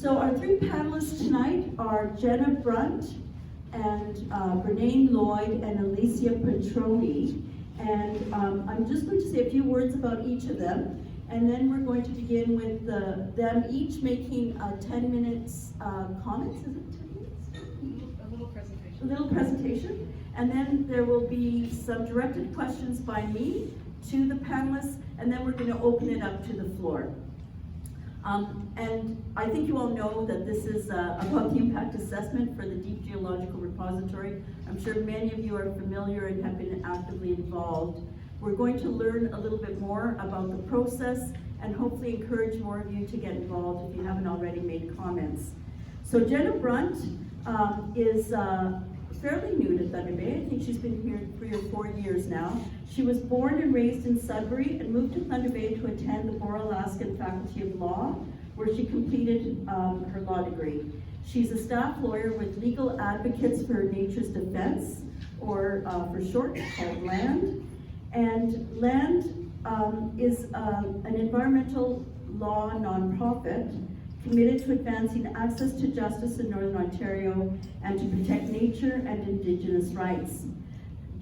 So our three panelists tonight are Jenna Brunt and Brennain Lloyd and Elysia Petrone. And I'm just going to say a few words about each of them. And then we're going to begin with them each making 10 minutes comments. Is it 10 minutes? A little presentation. A little presentation. And then there will be some directed questions by me to the panelists, and then we're going to open it up to the floor. And I think you all know that this is about the impact assessment for the Deep Geological Repository. I'm sure many of you are familiar and have been actively involved. We're going to learn a little bit more about the process and hopefully encourage more of you to get involved if you haven't already made comments. So Jenna Brunt is fairly new to Thunder Bay. I think she's been here 3 or 4 years now. She was born and raised in Sudbury and moved to Thunder Bay to attend the Boer-Alaskan Faculty of Law, where she completed her law degree. She's a staff lawyer with Legal Advocates for Nature's Defense, or for short, called LAND. And LAND is an environmental law nonprofit committed to advancing access to justice in Northern Ontario and to protect nature and Indigenous rights.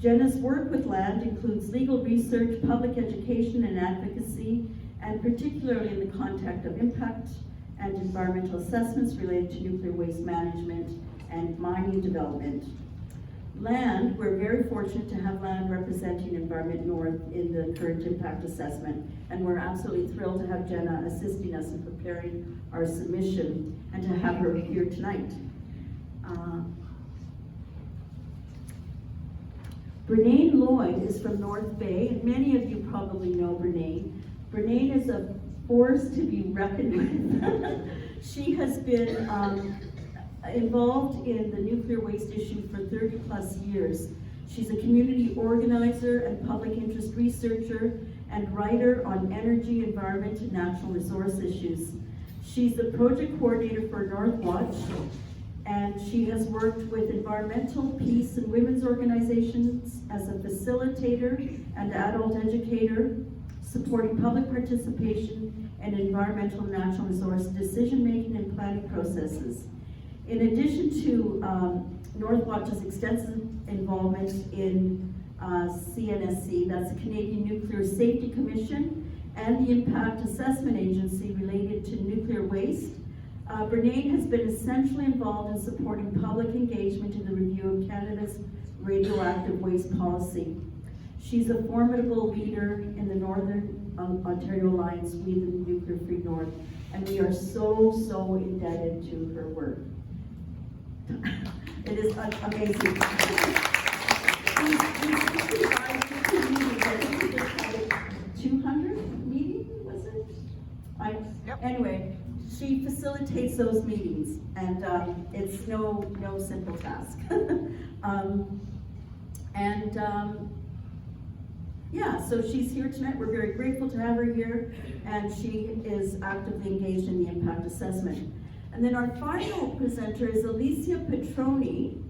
Jenna's work with LAND includes legal research, public education and advocacy, and particularly in the context of impact and environmental assessments related to nuclear waste management and mining development. LAND, we're very fortunate to have LAND representing Environment North in the current impact assessment, and we're absolutely thrilled to have Jenna assisting us in preparing our submission and to have her here tonight. Brennain Lloyd is from North Bay, and many of you probably know Brennain. Brennain is a force to be reckoned with. She has been involved in the nuclear waste issue for 30 plus years. She's a community organizer and public interest researcher and writer on energy, environment, and natural resource issues. She's the project coordinator for Northwatch, and she has worked with environmental, peace, and women's organizations as a facilitator and adult educator, supporting public participation in environmental and natural resource decision-making and planning processes. In addition to Northwatch's extensive involvement in CNSC, that's the Canadian Nuclear Safety Commission, and the Impact Assessment Agency related to nuclear waste, Brennain has been essentially involved in supporting public engagement in the review of Canada's radioactive waste policy. She's a formidable leader in the Northern Ontario Alliance, We the Nuclear Free North, and we are so indebted to her work. It is amazing. 200 meetings, was it? Yep. Anyway, she facilitates those meetings, and it's no simple task. Yeah, so she's here tonight. We're very grateful to have her here, and she is actively engaged in the impact assessment. And then our final presenter is Elysia Petrone,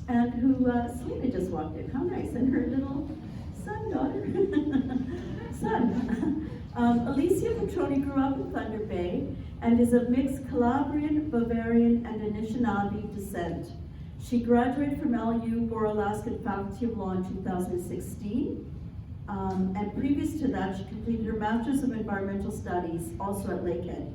and who Selena just walked in. How nice, and her little son. Elysia Petrone grew up in Thunder Bay and is of mixed Calabrian, Bavarian, and Anishinaabe descent. She graduated from LU Boer-Alaskan Faculty of Law in 2016. And previous to that, she completed her Master's of Environmental Studies, also at Lakehead.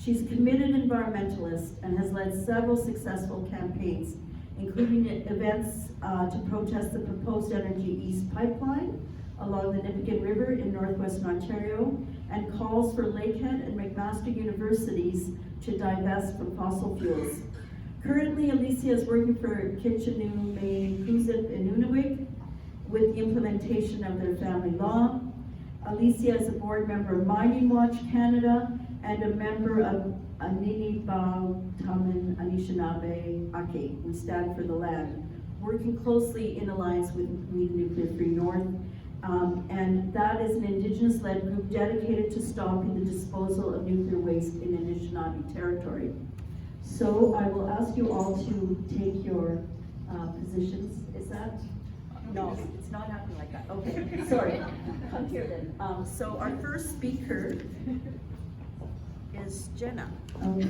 She's a committed environmentalist and has led several successful campaigns, including events to protest the proposed Energy East pipeline along the Nipigon River in northwestern Ontario, and calls for Lakehead and McMaster universities to divest from fossil fuels. Currently, Elysia is working for Kitchener, Maine, Kuzip, and Nunavik with the implementation of their family law. Elysia is a board member of Mining Watch Canada and a member of Niniibawtamin Anishinaabe Aki. We stand for the land, working closely in alliance with We the Nuclear Free North. And that is an Indigenous-led group dedicated to stopping the disposal of nuclear waste in Anishinaabe territory. So I will ask you all to take your positions. Is that? No, it's not happening like that. Okay, sorry. Come here then. So our first speaker is Jenna. Okay.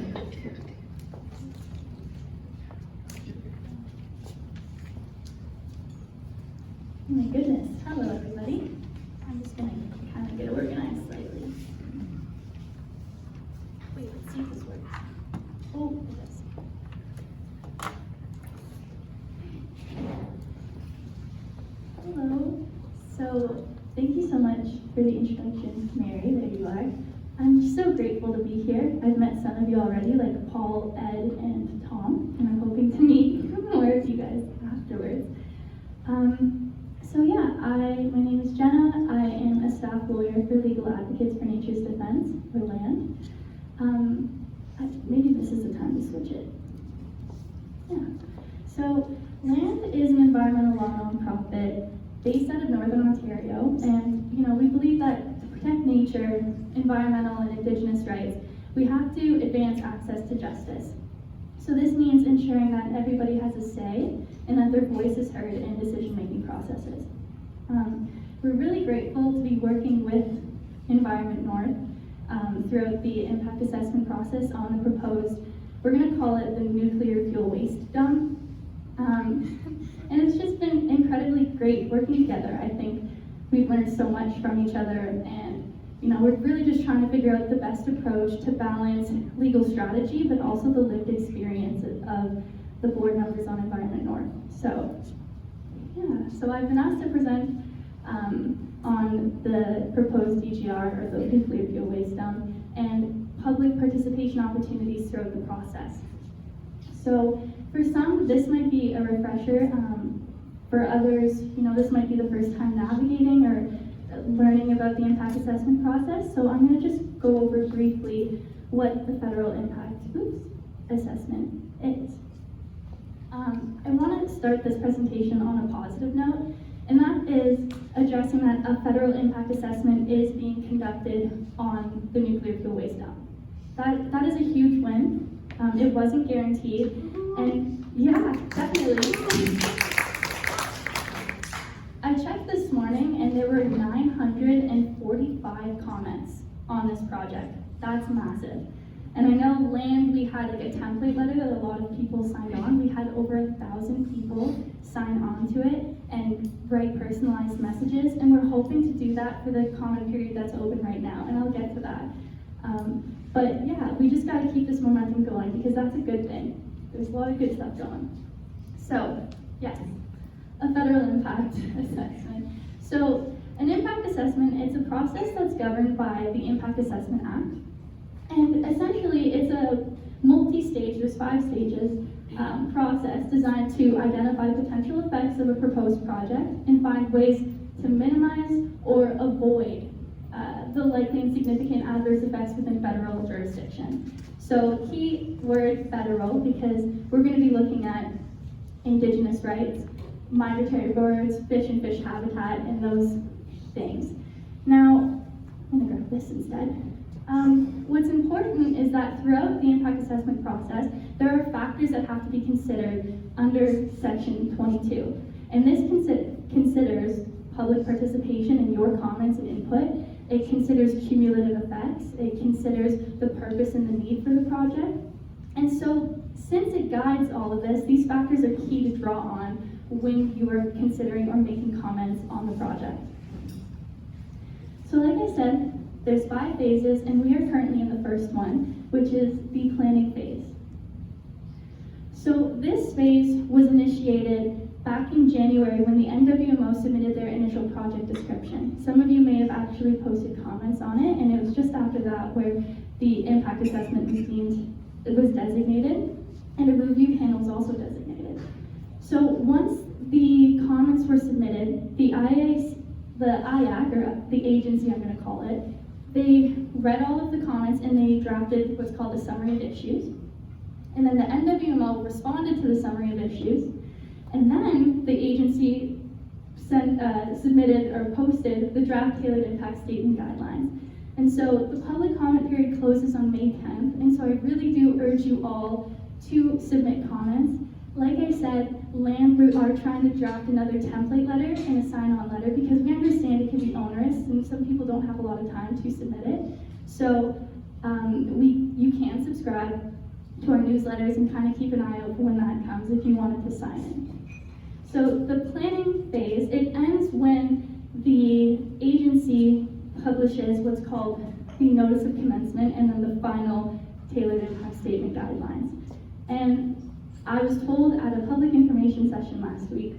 Oh my goodness, hello everybody. I'm just gonna kind of get organized slightly. Wait, let's see if this works. Oh, it does. Hello. So, thank you so much for the introduction, Mary. There you are. I'm so grateful to be here. I've met some of you already, like Paul, Ed, and Tom, and I'm hoping to meet more of you guys afterwards. So yeah, my name is Jenna. I am a staff lawyer for Legal Advocates for Nature's Defense, or LAND. Maybe this is the time to switch it. Yeah. So LAND is an environmental law nonprofit based out of Northern Ontario, and we believe that to protect nature, environmental and Indigenous rights, we have to advance access to justice. So this means ensuring that everybody has a say and that their voice is heard in decision-making processes. We're really grateful to be working with Environment North throughout the impact assessment process on the proposed, we're going to call it the nuclear fuel waste dump. And it's just been incredibly great working together. I think we've learned so much from each other, and we're really just trying to figure out the best approach to balance legal strategy, but also the lived experience of the board members on Environment North. So, yeah, so I've been asked to present on the proposed DGR, or the nuclear fuel waste dump, and public participation opportunities throughout the process. So, for some, this might be a refresher. For others, this might be the first time navigating or learning about the impact assessment process. So I'm going to just go over briefly what the federal impact assessment is. I want to start this presentation on a positive note, and that is addressing that a federal impact assessment is being conducted on the nuclear fuel waste dump. That is a huge win. It wasn't guaranteed, and yeah, definitely. I checked this morning and there were 945 comments on this project. That's massive. And I know LAND, we had like a template letter that a lot of people signed on. We had over 1,000 people sign on to it and write personalized messages, and we're hoping to do that for the comment period that's open right now, and I'll get to that. But yeah, we just gotta keep this momentum going because that's a good thing. There's a lot of good stuff going. So, yes. A federal impact assessment. So an impact assessment is a process that's governed by the Impact Assessment Act. And essentially it's a multi-stage, there's 5 stages, process designed to identify potential effects of a proposed project and find ways to minimize or avoid the likely and significant adverse effects within federal jurisdiction. So key word federal, because we're going to be looking at Indigenous rights, migratory birds, fish and fish habitat, and those things. Now, I'm gonna grab this instead. What's important is that throughout the impact assessment process, there are factors that have to be considered under section 22. And this considers public participation in your comments and input. It considers cumulative effects. It considers the purpose and the need for the project. And so, since it guides all of this, these factors are key to draw on when you are considering or making comments on the project. So like I said, there's 5 phases, and we are currently in the first one, which is the planning phase. So this phase was initiated back in January when the NWMO submitted their initial project description. Some of you may have actually posted comments on it, and it was just after that where the impact assessment was designated, and a review panel was also designated. So once the comments were submitted, the IAC, or the agency I'm going to call it, they read all of the comments and they drafted what's called a summary of issues. And then the NWMO responded to the summary of issues, and then the agency submitted or posted the draft tailored impact statement guidelines. And so the public comment period closes on May 10th, and so I really do urge you all to submit comments. Like I said, LAND are trying to draft another template letter and a sign-on letter because we understand it can be onerous and some people don't have a lot of time to submit it. So you can subscribe to our newsletters and kind of keep an eye out for when that comes if you wanted to sign in. So the planning phase, it ends when the agency publishes what's called the notice of commencement and then the final tailored impact statement guidelines. And I was told at a public information session last week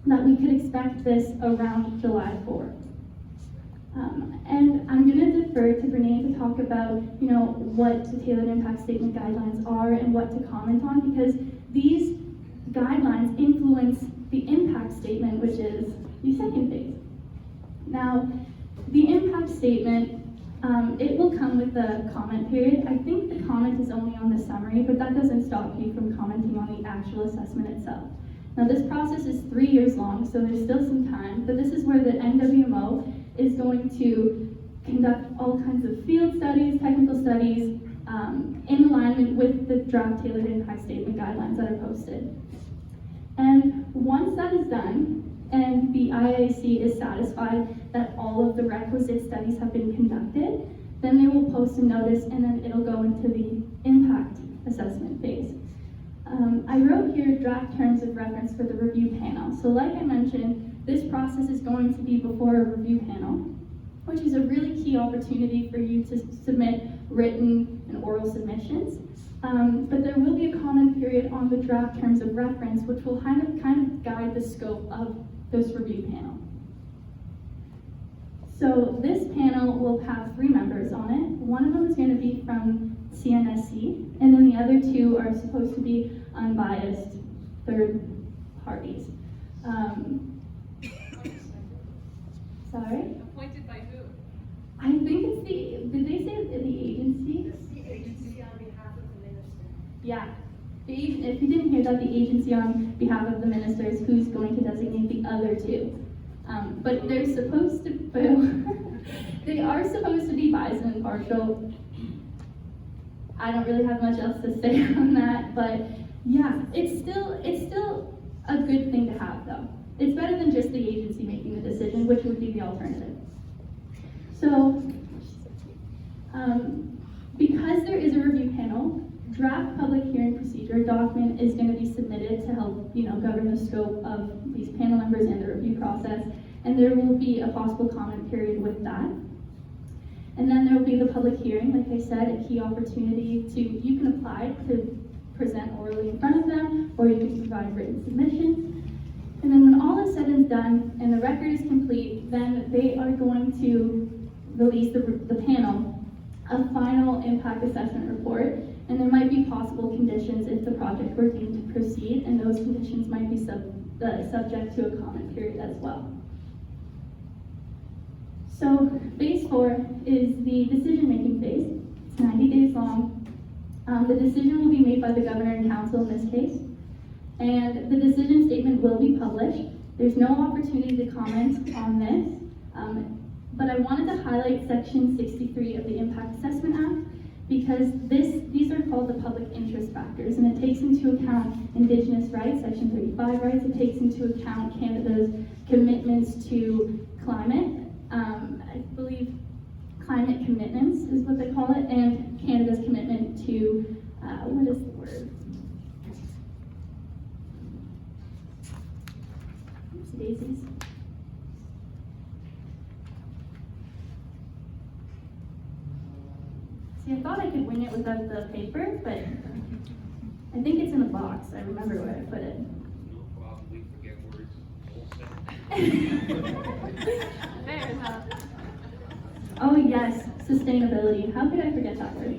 that we could expect this around July 4. And I'm going to defer to Brennain to talk about, what the tailored impact statement guidelines are and what to comment on, because these guidelines influence the impact statement, which is the second phase. Now, the impact statement, it will come with a comment period. I think the comment is only on the summary, but that doesn't stop you from commenting on the actual assessment itself. Now, this process is 3 years long, so there's still some time, but this is where the NWMO is going to conduct all kinds of field studies, technical studies, in alignment with the draft tailored impact statement guidelines that are posted. And once that is done, and the IAC is satisfied that all of the requisite studies have been conducted, then they will post a notice and then it'll go into the impact assessment phase. I wrote here draft terms of reference for the review panel. So like I mentioned, this process is going to be before a review panel, which is a really key opportunity for you to submit written and oral submissions. But there will be a comment period on the draft terms of reference, which will kind of guide the scope of this review panel. So this panel will have 3 members on it. One of them is going to be from CNSC, and then the other 2 are supposed to be unbiased third parties. Sorry? Appointed by who? I think it's did they say the agency? It's the agency on behalf of the minister. Yeah. If you didn't hear that, the agency on behalf of the ministers who's going to designate the other 2. But they're supposed to, they are supposed to be biased and impartial. I don't really have much else to say on that, but yeah, it's still a good thing to have though. It's better than just the agency making the decision, which would be the alternative. So, because there is a review panel, draft public hearing procedure document is going to be submitted to help, govern the scope of these panel members and the review process, and there will be a possible comment period with that. And then there will be the public hearing, like I said, a key opportunity you can apply to present orally in front of them, or you can provide written submissions. And then when all is said and done, and the record is complete, then they are going to release the panel a final impact assessment report, and there might be possible conditions if the project were deemed to proceed, and those conditions might be subject to a comment period as well. So phase 4 is the decision-making phase. It's 90 days long. The decision will be made by the governor and council in this case, and the decision statement will be published. There's no opportunity to comment on this, but I wanted to highlight section 63 of the Impact Assessment Act, because these are called the public interest factors, and it takes into account Indigenous rights, section 35 rights. It takes into account Canada's commitments to climate. I believe climate commitments is what they call it, and Canada's commitment to, what is the word? Oopsie daisies. See, I thought I could wing it without the paper, but I think it's in a box. I remember where I put it. You'll probably forget words. Fair enough. Oh yes, sustainability. How could I forget that word?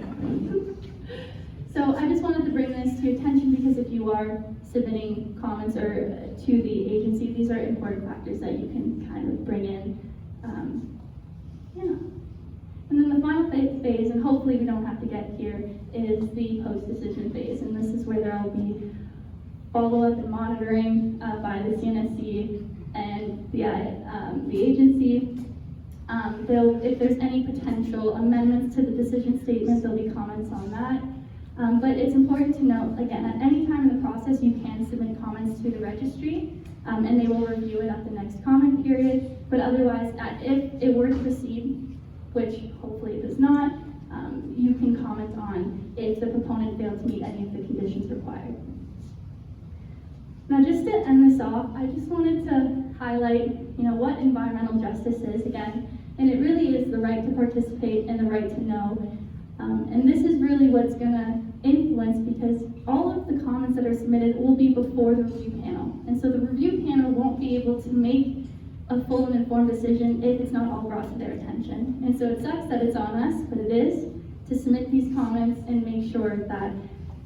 So I just wanted to bring this to your attention because if you are submitting comments or to the agency, these are important factors that you can kind of bring in. And then the final phase, and hopefully we don't have to get here, is the post-decision phase. And this is where there will be follow-up and monitoring by the CNSC and the agency. If there's any potential amendments to the decision statement, there'll be comments on that. But it's important to note, again, at any time in the process, you can submit comments to the registry, and they will review it at the next comment period. But otherwise, if it were to proceed, which hopefully it does not, you can if the proponent failed to meet any of the conditions required. Now, just to end this off, I just wanted to highlight, what environmental justice is again, and it really is the right to participate and the right to know. And this is really what's going to influence, because all of the comments that are submitted will be before the review panel. And so the review panel won't be able to make a full and informed decision if it's not all brought to their attention. And so it sucks that it's on us, but it is, to submit these comments and make sure that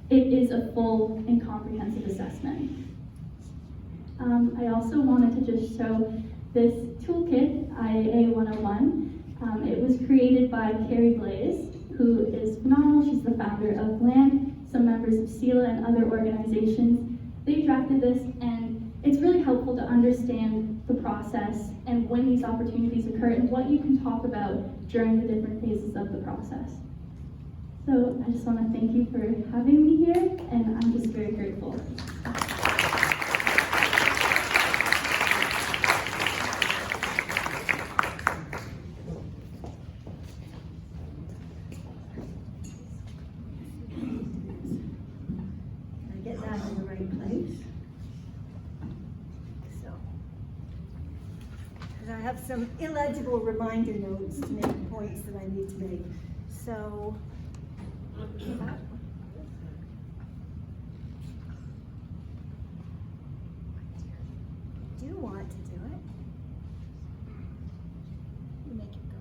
it is a full and comprehensive assessment. I also wanted to just show this toolkit, IAA 101. It was created by Carrie Blaze, who is phenomenal. She's the founder of LAND, some members of SELA and other organizations. They drafted this, and it's really helpful to understand the process and when these opportunities occur and what you can talk about during the different phases of the process. So I just want to thank you for having me here, and I'm just very grateful. In the right place. So, and I have some illegible reminder notes to make points that I need to make. So, I do want to do it. You make it go.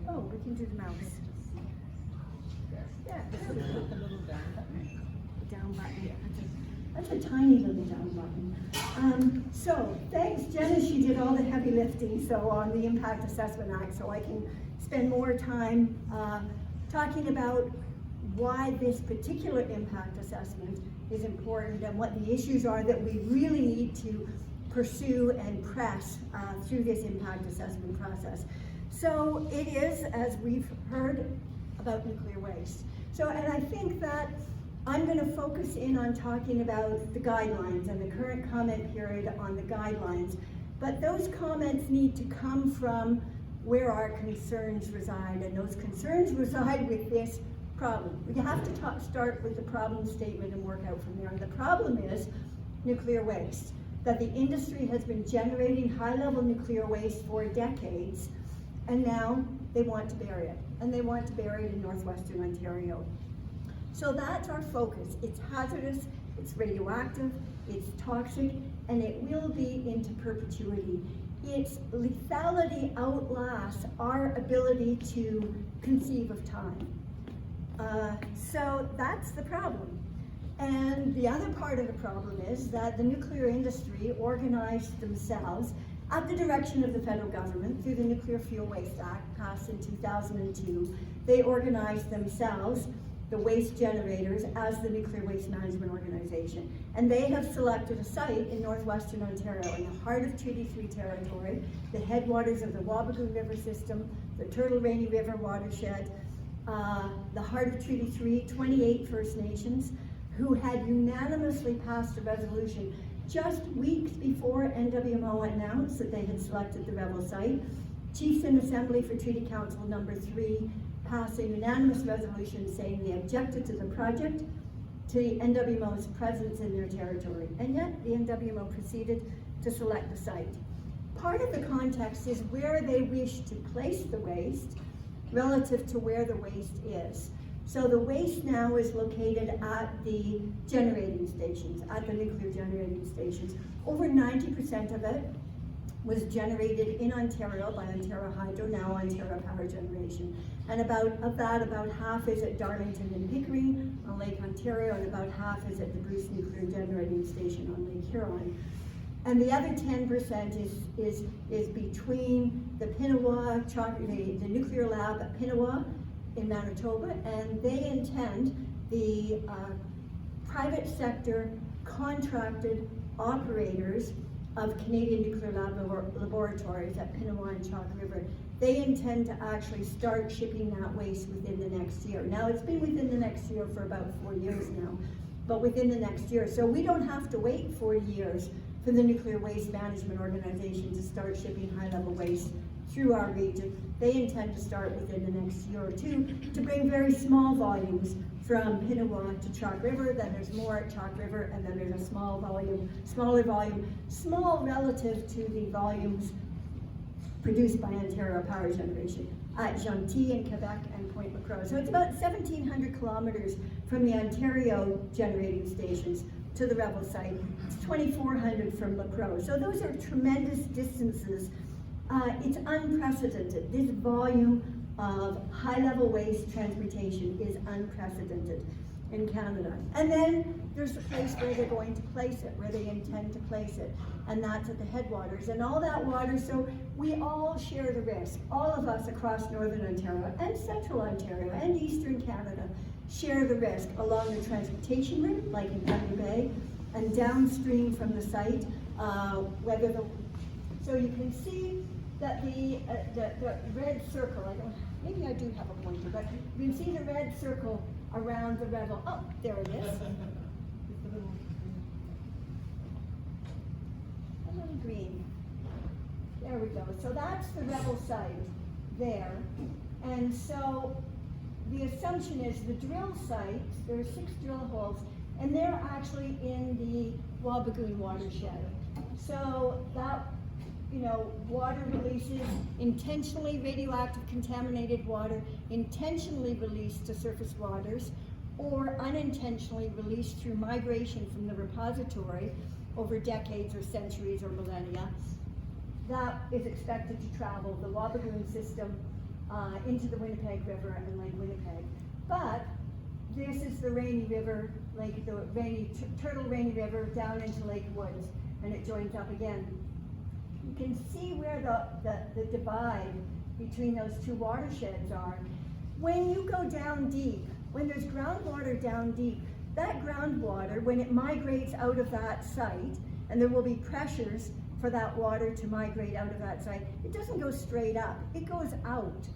Oh, we can do the mouse. Yeah, the down button. That's a tiny little down button. So thanks, Jenna. She did all the heavy lifting. So on the Impact Assessment Act, so I can spend more time talking about why this particular impact assessment is important and what the issues are that we really need to pursue and press through this impact assessment process. So it is, as we've heard, about nuclear waste. So, and I think that I'm going to focus in on talking about the guidelines and the current comment period on the guidelines. But those comments need to come from where our concerns reside, and those concerns reside with this problem. We have to start with the problem statement and work out from there. And the problem is nuclear waste, that the industry has been generating high-level nuclear waste for decades, and now they want to bury it, and they want to bury it in northwestern Ontario. So that's our focus. It's hazardous, it's radioactive, it's toxic, and it will be into perpetuity. Its lethality outlasts our ability to conceive of time. So that's the problem. And the other part of the problem is that the nuclear industry organized themselves at the direction of the federal government through the Nuclear Fuel Waste Act passed in 2002. They organized themselves, the waste generators, as the Nuclear Waste Management Organization. And they have selected a site in northwestern Ontario, in the heart of Treaty 3 territory, the headwaters of the Wabigoon River system, the Turtle Rainy River watershed, the heart of Treaty 3, 28 First Nations, who had unanimously passed a resolution just weeks before NWMO announced that they had selected the Revel site. Chiefs in Assembly for Treaty Council number 3 passed a unanimous resolution saying they objected to the project, to the NWMO's presence in their territory, and yet the NWMO proceeded to select the site. Part of the context is where they wish to place the waste relative to where the waste is. So the waste now is located at the generating stations, at the nuclear generating stations. Over 90% of it was generated in Ontario by Ontario Hydro, now Ontario Power Generation. And about half is at Darlington and Pickering on Lake Ontario, and about half is at the Bruce Nuclear Generating Station on Lake Huron. And the other 10% is between the Pinawa, the nuclear lab at Pinawa in Manitoba, and they intend the private sector contracted operators of Canadian nuclear laboratories at Pinawa and Chalk River. They intend to actually start shipping that waste within the next year. Now, it's been within the next year for about 4 years now, but within the next year. So we don't have to wait 40 years for the Nuclear Waste Management Organization to start shipping high-level waste through our region. They intend to start within the next year or two to bring very small volumes from Pinawa to Chalk River. Then there's more at Chalk River, and then there's a smaller volume, small relative to the volumes produced by Ontario Power Generation at Gentilly in Quebec and Point Macrow. So it's about 1,700 kilometers from the Ontario generating stations to the Rebel site. It's 2,400 from Macrow. So those are tremendous distances. It's unprecedented. This volume of high-level waste transportation is unprecedented in Canada. And then there's the place where they're going to place it, where they intend to place it, and that's at the headwaters. And all that water, so we all share the risk. All of us across Northern Ontario and Central Ontario and Eastern Canada share the risk along the transportation route, like in Thunder Bay, and downstream from the site, so you can see that the red circle, maybe I do have a pointer, but you can see the red circle around the Rebel. Oh, there it is. A little green. There we go. So that's the Rebel site there. And so the assumption is the drill sites, there are 6 drill holes, and they're actually in the Wabigoon watershed. So that, water releases intentionally radioactive contaminated water, intentionally released to surface waters, or unintentionally released through migration from the repository over decades or centuries or millennia. That is expected to travel the Wabigoon system into the Winnipeg River and Lake Winnipeg. But this is the Rainy River, Turtle Rainy River down into Lake Woods, and it joins up again. You can see where the divide between those two watersheds are. When you go down deep, when there's groundwater down deep, that groundwater, when it migrates out of that site, and there will be pressures for that water to migrate out of that site, it doesn't go straight up, it goes out.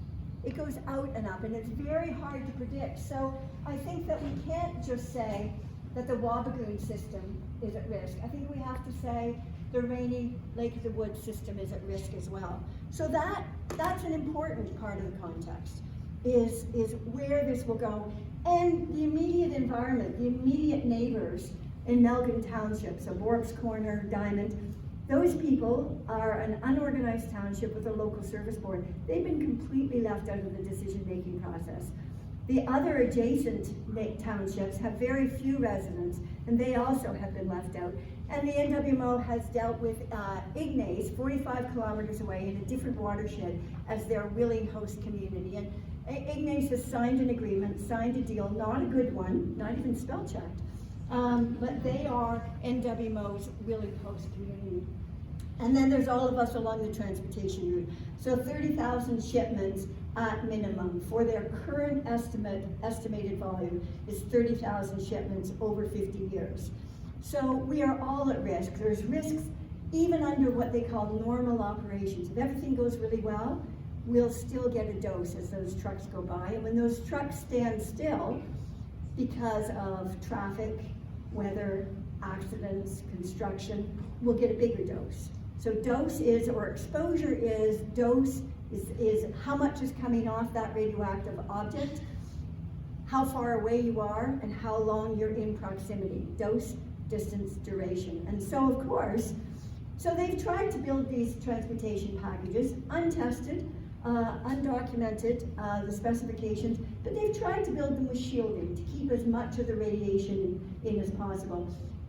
It goes out and up, and it's very hard to predict. So I think that we can't just say that the Wabigoon system is at risk. I think we have to say the Rainy Lake of the Woods system is at risk as well. So that's an important part of the context, is where this will go. And the immediate environment, the immediate neighbors in Melbourne Township, so Bork's Corner, Diamond, those people are an unorganized township with a local service board. They've been completely left out of the decision-making process. The other adjacent townships have very few residents, and they also have been left out. And the NWMO has dealt with Ignace, 45 kilometers away in a different watershed, as their willing host community. And Ignace has signed an agreement, signed a deal, not a good one, not even spell checked. But they are NWMO's willing host community. And then there's all of us along the transportation route. So 30,000 shipments at minimum for their current estimated volume is 30,000 shipments over 50 years. So we are all at risk. There's risks even under what they call normal operations. If everything goes really well, we'll still get a dose as those trucks go by. And when those trucks stand still because of traffic, weather, accidents, construction, we'll get a bigger dose. So dose is, or exposure is, dose is how much is coming off that radioactive object, how far away you are, and how long you're in proximity. Dose, distance, duration. And so of course, so they've tried to build these transportation packages, untested, undocumented, the specifications, but they've tried to build them with shielding to keep as much of the radiation in as possible.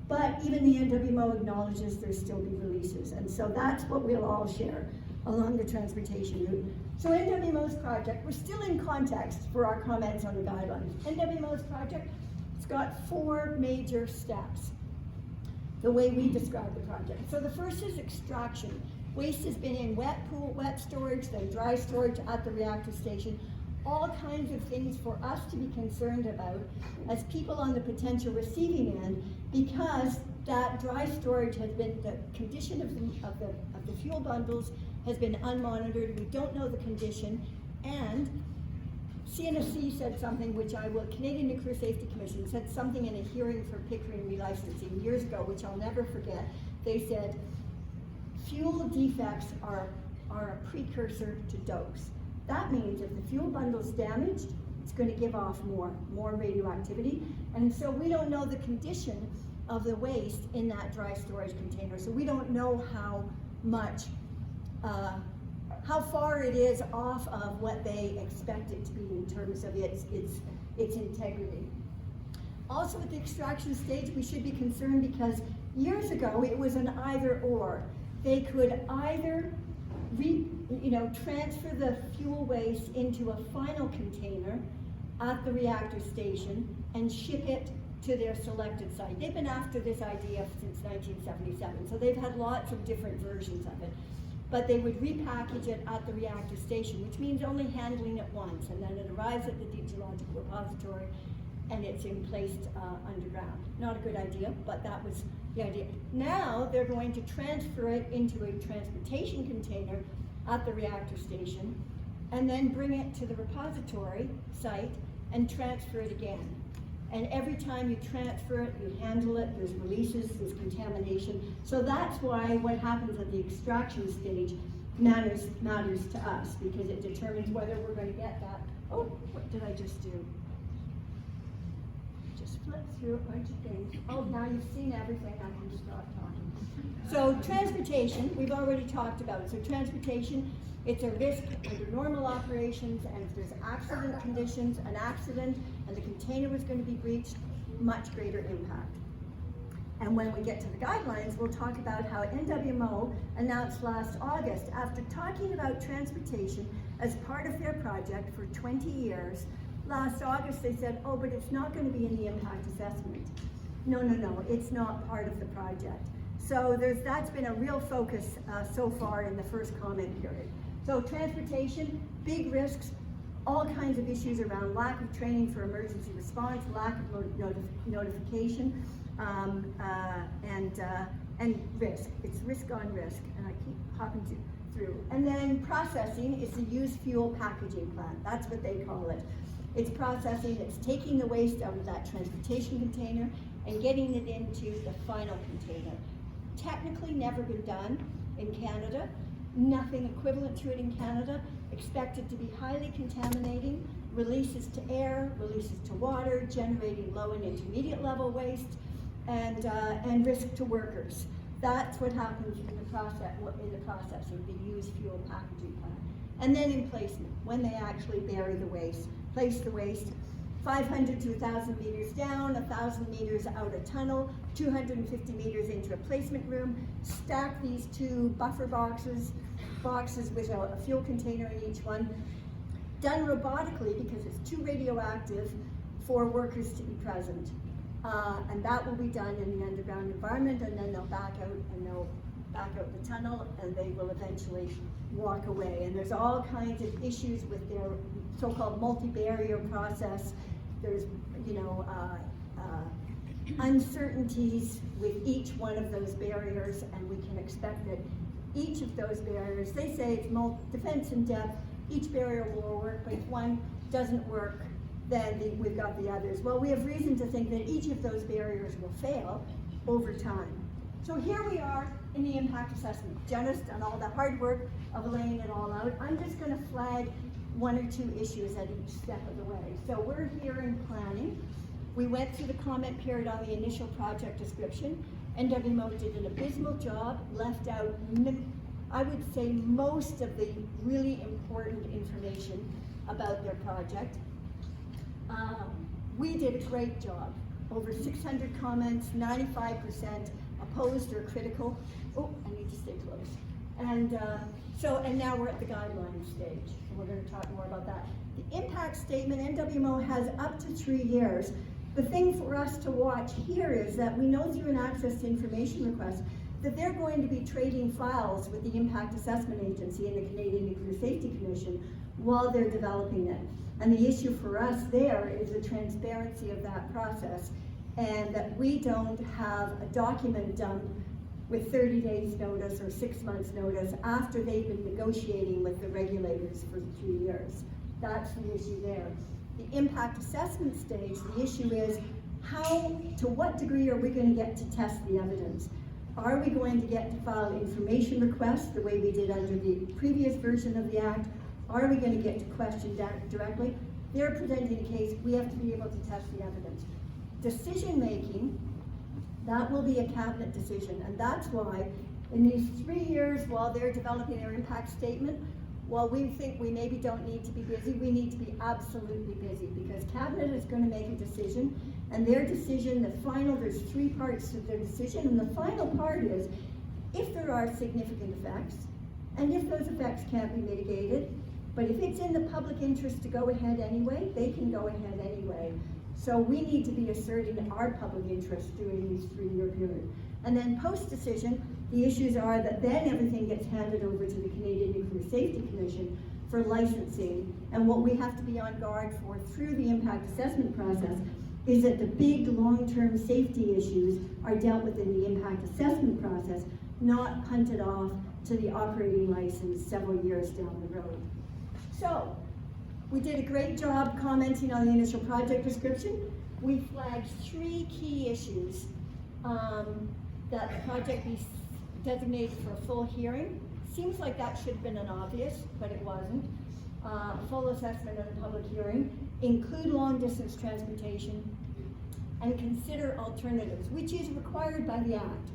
But even the NWMO acknowledges there'll still be releases, and so that's what we'll all share along the transportation route. So NWMO's project, we're still in context for our comments on the guidelines. NWMO's project, it's got 4 major steps, the way we describe the project. So the first is extraction. Waste has been in wet storage, then dry storage at the reactor station. All kinds of things for us to be concerned about as people on the potential receiving end, because that dry storage has been, the condition of the fuel bundles has been unmonitored. We don't know the condition, and CNSC said something which Canadian Nuclear Safety Commission said something in a hearing for Pickering relicensing years ago, which I'll never forget. They said, fuel defects are are a precursor to dose. That means if the fuel bundle's damaged, it's going to give off more radioactivity. And so we don't know the condition of the waste in that dry storage container. So we don't know how much, how far it is off of what they expect it to be in terms of its integrity. Also at the extraction stage, we should be concerned because years ago it was an either or. They could either transfer the fuel waste into a final container at the reactor station and ship it to their selected site. They've been after this idea since 1977, so they've had lots of different versions of it. But they would repackage it at the reactor station, which means only handling it once, and then it arrives at the Deep Geological Repository and it's placed underground. Not a good idea, but that was the idea. Now they're going to transfer it into a transportation container at the reactor station and then bring it to the repository site and transfer it again. And every time you transfer it, you handle it, there's releases, there's contamination. So that's why what happens at the extraction stage matters to us, because it determines whether we're going to get that. Oh, what did I just do? Just flip through a bunch of things. Oh, now you've seen everything, I can stop talking. So transportation, we've already talked about it. So transportation, it's a risk under normal operations, and if there's accident conditions, an accident, and the container was going to be breached, much greater impact. And when we get to the guidelines, we'll talk about how NWMO announced last August, after talking about transportation as part of their project for 20 years, last August they said, oh, but it's not going to be in the impact assessment. No, it's not part of the project. So that's been a real focus so far in the first comment period. So transportation, big risks, all kinds of issues around lack of training for emergency response, lack of notification, and risk. It's risk on risk, and I keep hopping through. And then processing is the used fuel packaging plant. That's what they call it. It's processing, it's taking the waste out of that transportation container and getting it into the final container. Technically never been done in Canada. Nothing equivalent to it in Canada, expected to be highly contaminating, releases to air, releases to water, generating low and intermediate level waste, and risk to workers. That's what happens in the processing, the used fuel packaging plant. And then in placement, when they actually bury the waste, place the waste 500 to 1,000 meters down, 1,000 meters out a tunnel, 250 meters into a placement room, stack these two buffer boxes with a fuel container in each one, done robotically because it's too radioactive for workers to be present. And that will be done in the underground environment, and then they'll back out the tunnel, and they will eventually walk away. And there's all kinds of issues with their so-called multi-barrier process. There's, uncertainties with each one of those barriers, and we can expect that each of those barriers, they say it's defense in depth, each barrier will work, but if one doesn't work, then we've got the others. Well, we have reason to think that each of those barriers will fail over time. So here we are in the impact assessment. Jenna's done all the hard work of laying it all out. I'm just going to flag one or two issues at each step of the way. So we're here in planning. We went through the comment period on the initial project description. NWMO did an abysmal job, left out, I would say, most of the really important information about their project. We did a great job. Over 600 comments, 95% opposed or critical. Oh, I need to stay close. And now we're at the guideline stage, and we're going to talk more about that. The impact statement, NWMO has up to 3 years. The thing for us to watch here is that we know through an access to information request that they're going to be trading files with the Impact Assessment Agency and the Canadian Nuclear Safety Commission while they're developing it. And the issue for us there is the transparency of that process, and that we don't have a document done with 30 days notice or 6 months notice after they've been negotiating with the regulators for 3 years. That's the issue there. The impact assessment stage, the issue is to what degree are we going to get to test the evidence? Are we going to get to file information requests the way we did under the previous version of the Act? Are we going to get to question directly? They're presenting a case, we have to be able to test the evidence. Decision making, that will be a cabinet decision, and that's why in these 3 years while they're developing their impact statement, while we think we maybe don't need to be busy, we need to be absolutely busy, because cabinet is going to make a decision, and their decision, there's 3 parts to their decision, and the final part is if there are significant effects, and if those effects can't be mitigated, but if it's in the public interest to go ahead anyway, they can go ahead anyway. So we need to be asserting our public interest during this 3-year period. And then post-decision, the issues are that then everything gets handed over to the Canadian Nuclear Safety Commission for licensing. And what we have to be on guard for through the impact assessment process is that the big long-term safety issues are dealt with in the impact assessment process, not punted off to the operating license several years down the road. So, we did a great job commenting on the initial project description. We flagged 3 key issues. That the project be designated for a full hearing. Seems like that should have been an obvious, but it wasn't. Full assessment and a public hearing. Include long distance transportation and consider alternatives, which is required by the Act.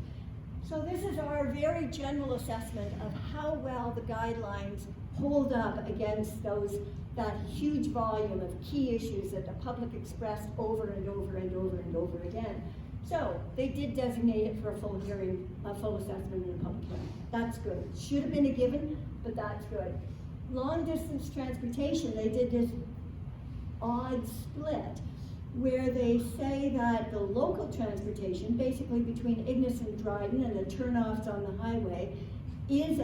So this is our very general assessment of how well the guidelines hold up against that huge volume of key issues that the public expressed over and over and over and over again. So they did designate it for a full hearing, a full assessment and a public hearing. That's good. Should have been a given, but that's good. Long distance transportation, they did this odd split where they say that the local transportation, basically between Ignis and Dryden and the turnoffs on the highway, and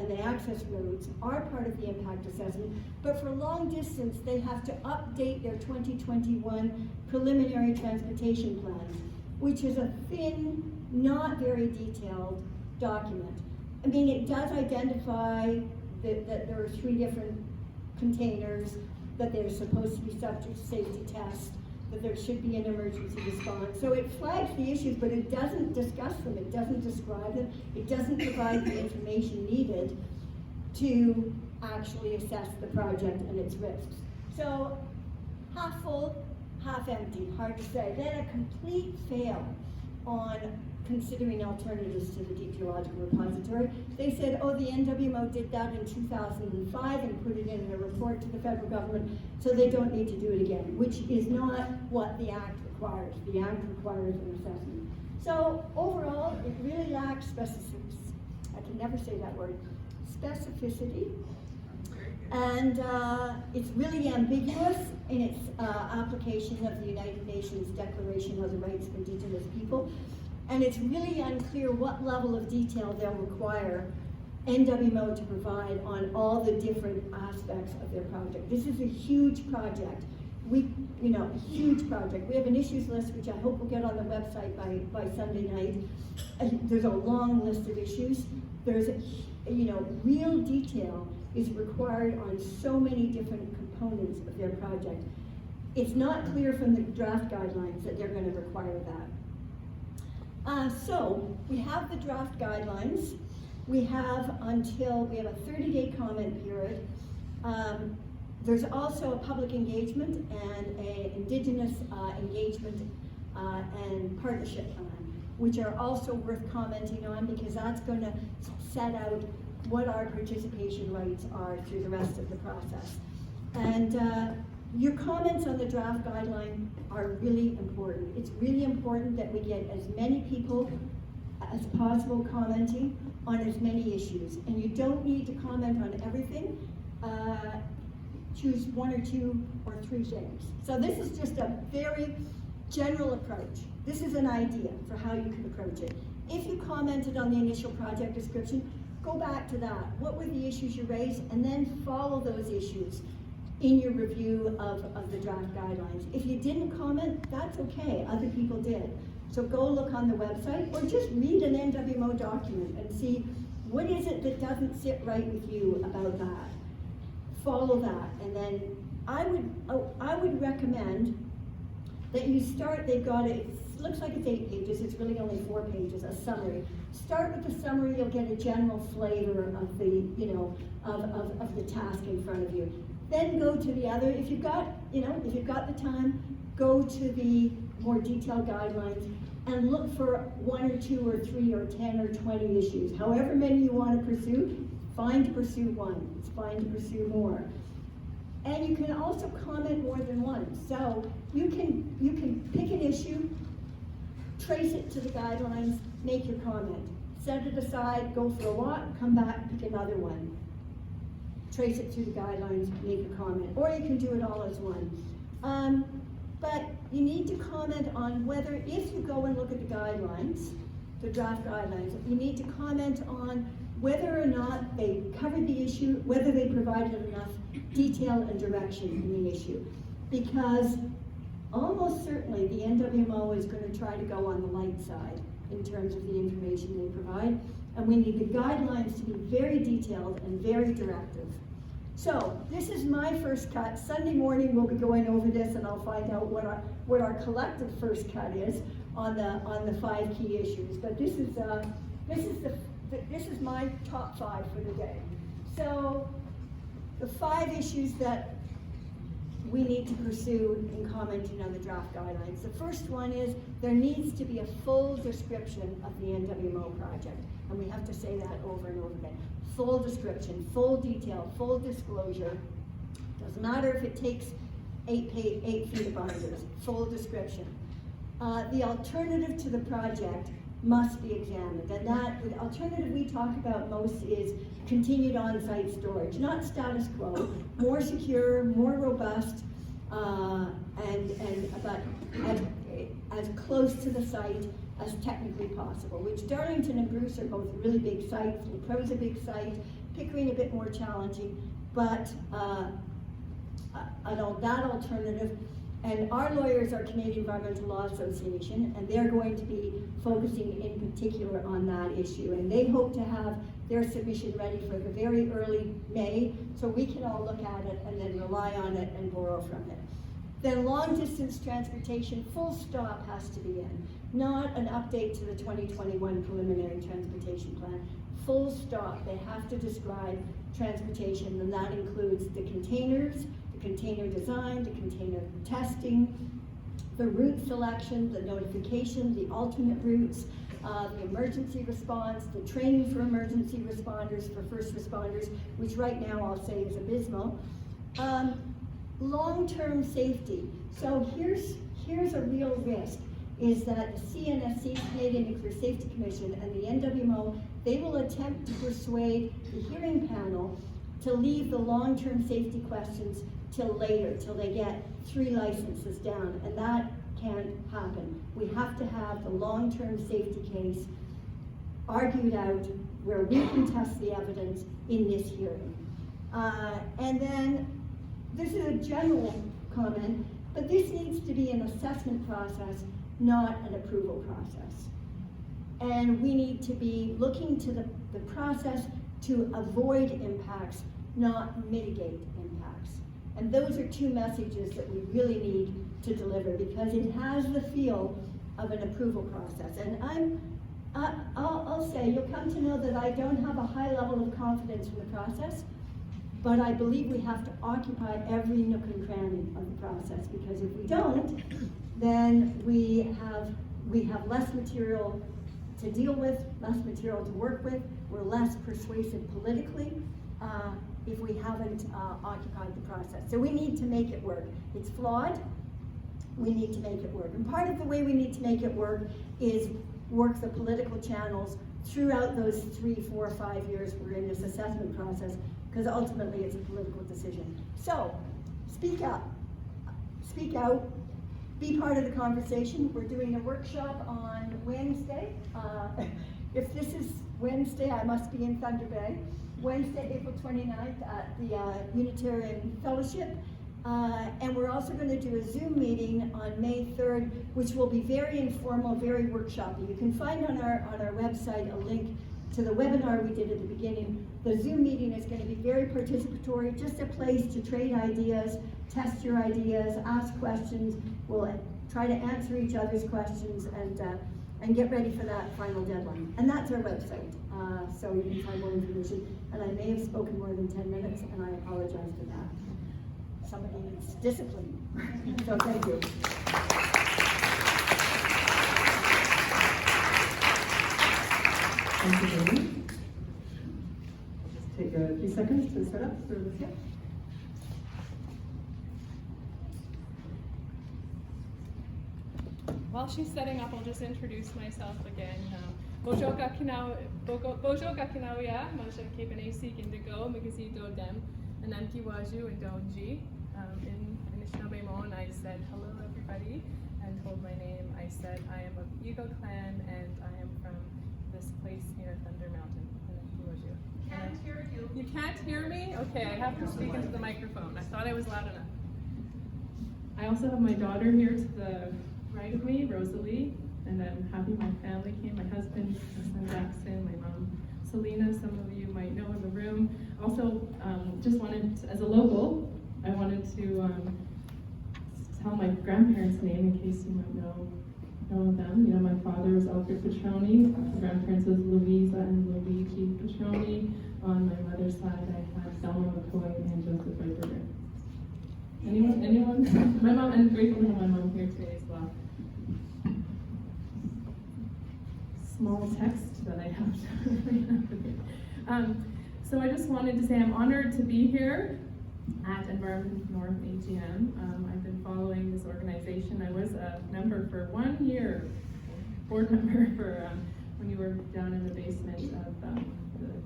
the access roads are part of the impact assessment, but for long distance, they have to update their 2021 preliminary transportation plans, which is a thin, not very detailed document. I mean, it does identify that there are 3 different containers, that they're supposed to be subject to safety tests, that there should be an emergency response. So it flags the issues, but it doesn't discuss them, it doesn't describe them, it doesn't provide the information needed to actually assess the project and its risks. So half full, half empty, hard to say. Then a complete fail on considering alternatives to the Deep Geological Repository. They said, oh, the NWMO did that in 2005 and put it in a report to the federal government, so they don't need to do it again, which is not what the Act requires. The Act requires an assessment. So overall, it really lacks specificity. I can never say that word. Specificity. And it's really ambiguous in its application of the United Nations Declaration of the Rights of Indigenous People. And it's really unclear what level of detail they'll require NWMO to provide on all the different aspects of their project. This is a huge project. Huge project. We have an issues list, which I hope we'll get on the website by Sunday night. There's a long list of issues. There's, real detail is required on so many different components of their project. It's not clear from the draft guidelines that they're going to require that. So we have the draft guidelines. We have a 30-day comment period. There's also a public engagement and an Indigenous engagement and partnership plan, which are also worth commenting on, because that's going to set out what our participation rights are through the rest of the process. And your comments on the draft guideline are really important. It's really important that we get as many people as possible commenting on as many issues. And you don't need to comment on everything. Choose 1 or 2 or 3 things. So this is just a very general approach. This is an idea for how you can approach it. If you commented on the initial project description, go back to that. What were the issues you raised? And then follow those issues in your review of the draft guidelines. If you didn't comment, that's okay, other people did. So go look on the website, or just read an NWMO document and see what is it that doesn't sit right with you about that. Follow that, and then I would recommend that you start, they've got it looks like it's 8 pages, it's really only 4 pages, a summary. Start with the summary, you'll get a general flavor of the, of the task in front of you. Then go to the other, if you've got the time, go to the more detailed guidelines and look for 1 or 2 or 3 or 10 or 20 issues. However many you want to pursue, fine to pursue one. It's fine to pursue more. And you can also comment more than once. So you can pick an issue, trace it to the guidelines, make your comment. Set it aside, go for a walk, come back, pick another one. Trace it through the guidelines, make a comment. Or you can do it all as one. But you need to comment on whether, if you go and look at the guidelines, the draft guidelines, you need to comment on whether or not they covered the issue, whether they provided enough detail and direction in the issue. Because almost certainly the NWMO is going to try to go on the light side in terms of the information they provide, and we need the guidelines to be very detailed and very directive. So this is my first cut. Sunday morning we'll be going over this, and I'll find out what our collective first cut is on the 5 key issues. But this is my top 5 for the day. So the 5 issues that we need to pursue in commenting on the draft guidelines. The first one is there needs to be a full description of the NWMO project, and we have to say that over and over again. Full description, full detail, full disclosure. Doesn't matter if it takes 8 feet of binders, full description. The alternative to the project must be examined, and the alternative we talk about most is continued on-site storage, not status quo, more secure, more robust, but as close to the site as technically possible, which Darlington and Bruce are both really big sites. Lapro's a big site, Pickering a bit more challenging, but that alternative. And our lawyers are Canadian Environmental Law Association, and they're going to be focusing in particular on that issue. And they hope to have their submission ready for the very early May, so we can all look at it and then rely on it and borrow from it. Then long distance transportation, full stop has to be in. Not an update to the 2021 preliminary transportation plan. Full stop, they have to describe transportation, and that includes the containers, container design, the container testing, the route selection, the notification, the alternate routes, the emergency response, the training for emergency responders, for first responders, which right now I'll say is abysmal. Long-term safety. So here's a real risk, is that the CNSC, Canadian Nuclear Safety Commission, and the NWMO, they will attempt to persuade the hearing panel to leave the long-term safety questions till later, till they get 3 licenses down, and that can't happen. We have to have the long-term safety case argued out where we can test the evidence in this hearing. And then, this is a general comment, but this needs to be an assessment process, not an approval process. And we need to be looking to the process to avoid impacts, not mitigate impacts. And those are 2 messages that we really need to deliver, because it has the feel of an approval process. And I'll say, you'll come to know that I don't have a high level of confidence in the process, but I believe we have to occupy every nook and cranny of the process, because if we don't, then we have less material to deal with, less material to work with, we're less persuasive politically, if we haven't occupied the process. So we need to make it work. It's flawed, we need to make it work. And part of the way we need to make it work is work the political channels throughout those 3, 4, 5 years we're in this assessment process, because ultimately it's a political decision. So, speak up, speak out, be part of the conversation. We're doing a workshop on Wednesday. If this is Wednesday, I must be in Thunder Bay. Wednesday, April 29th at the Unitarian Fellowship. And we're also going to do a Zoom meeting on May 3rd, which will be very informal, very workshoppy. You can find on our website a link to the webinar we did at the beginning. The Zoom meeting is going to be very participatory, just a place to trade ideas, test your ideas, ask questions. We'll try to answer each other's questions and get ready for that final deadline. And that's our website, so you can find more information. And I may have spoken more than 10 minutes, and I apologize for that. Somebody needs discipline. So thank you. Thank you, Amy. Just take a few seconds to set up for the sketch. While she's setting up, I'll just introduce myself again. Bojo ga kinawia, Moshe Kepanesi Kindigo, Magazito Dem, and Anki Waju and Donji. In Anishinaabe Mon, I said hello everybody and told my name. I said I am of the Eagle clan and I am from this place near Thunder Mountain. Can't hear you. You can't hear me? Okay, I have to speak into the microphone. I thought I was loud enough. I also have my daughter here to the right of me, Rosalie, and I'm happy my family came. My husband, my son Jackson, my mom Selena, some of you might know in the room. Also, just wanted, as a local, I wanted to tell my grandparents' name in case you might know them. You know, my father was Alfred Petrone, my grandparents was Louisa and Luigi Petrone. On my mother's side, I have Selma McCoy and Joseph Reitberger. Anyone? My mom, and grateful to have my mom here today as well. Small text that I have to so I just wanted to say I'm honored to be here at Environment North AGM. I've been following this organization. I was a member for 1 year, board member for when you were down in the basement of the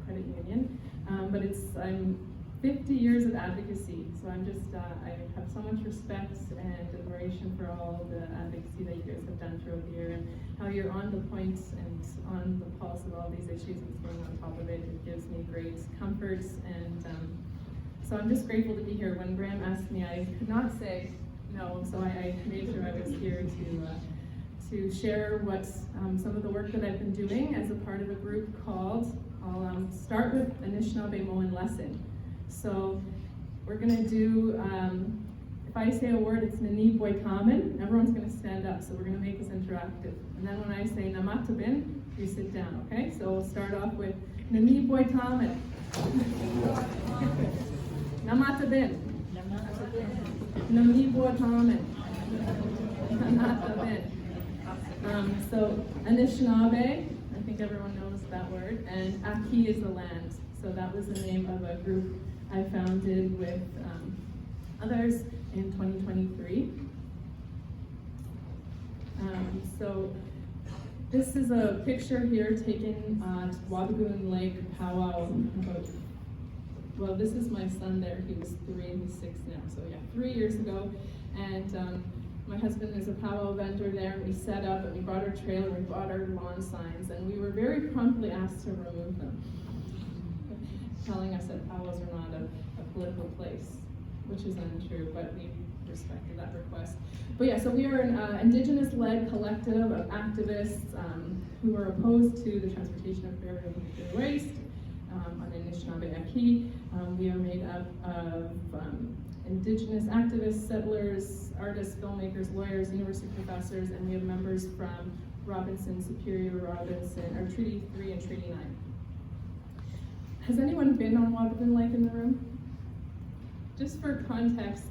credit union. But I'm 50 years of advocacy, so I'm just, I have so much respect and admiration for all the advocacy that you guys have done throughout the year and how you're on the point and on the pulse of all these issues and staying on top of it. It gives me great comfort, and so I'm just grateful to be here. When Graham asked me, I could not say no, so I made sure I was here to share what some of the work that I've been doing as a part of a group called, I'll start with Anishinaabe lesson. So we're gonna do, if I say a word, it's Niniibawtamin, everyone's gonna stand up, so we're gonna make this interactive. And then when I say Namatabin, you sit down, okay? So we'll start off with Niniibawtamin. Namatabin. Niniibawtamin. Namatabin. So Anishinaabe, I think everyone knows that word, and Aki is the land. So that was the name of a group I founded with others in 2023. So this is a picture here taken at Wabagoon Lake Powwow. Well, this is my son there. He was 3 and he's 6 now. So yeah, 3 years ago. And my husband is a powwow vendor there, and we set up and we brought our trailer, we bought our lawn signs, and we were very promptly asked to remove them, telling us that powwows are not a political place, which is untrue, but we respected that request. But yeah, so we are an Indigenous-led collective of activists who are opposed to the transportation of burial nuclear waste on Anishinaabe Aki. We are made up of Indigenous activists, settlers, artists, filmmakers, lawyers, university professors, and we have members from Robinson, Superior Robinson, or Treaty 3 and Treaty 9. Has anyone been on Wabagoon Lake in the room? Just for context,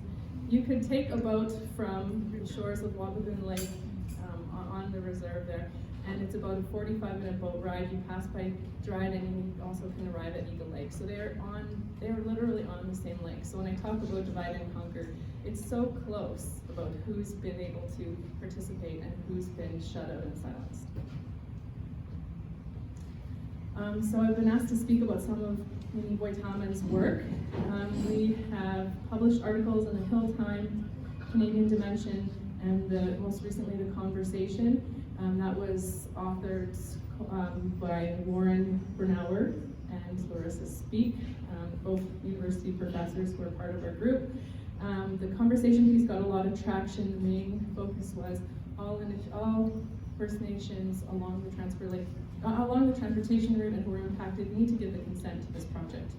you could take a boat from the shores of Wabagoon Lake on the reserve there, and it's about a 45-minute boat ride. You pass by Dryden, and you also can arrive at Eagle Lake. So they're literally on the same lake. So when I talk about divide and conquer, it's so close about who's been able to participate and who's been shut out and silenced. So I've been asked to speak about some of Niniibawtamin's work. We have published articles in the Hill Time, Canadian Dimension, and most recently The Conversation. That was authored by Warren Brenauer and Larissa Speak, both university professors who are part of our group. The Conversation piece got a lot of traction. The main focus was all First Nations along the transportation route and who were impacted need to give the consent to this project.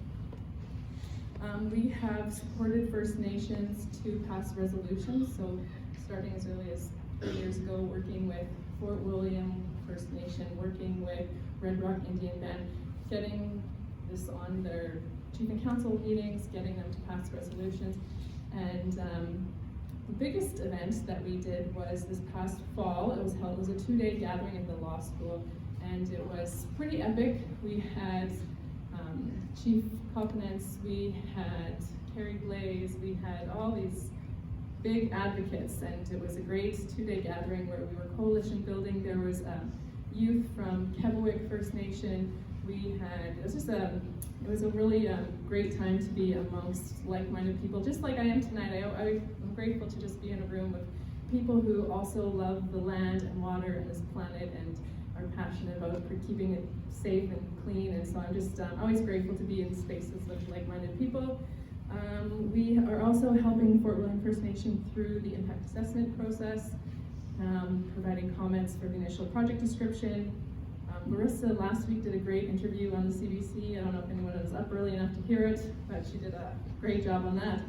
We have supported First Nations to pass resolutions, so starting as early as years ago, working with Fort William First Nation, working with Red Rock Indian Band, getting this on their chief and council meetings, getting them to pass resolutions. And the biggest event that we did was this past fall. It was a 2-day gathering at the law school, and it was pretty epic. We had Chief Covenants, we had Carrie Blaze, we had all these big advocates, and it was a great 2-day gathering where we were coalition building. There was youth from Kebawick First Nation. It was a really great time to be amongst like-minded people, just like I am tonight. I'm grateful to just be in a room with people who also love the land and water and this planet and are passionate about keeping it safe and clean. And so I'm just always grateful to be in spaces with like-minded people. We are also helping Fort William First Nation through the impact assessment process, providing comments for the initial project description. Marissa last week did a great interview on the CBC. I don't know if anyone was up early enough to hear it, but she did a great job on that.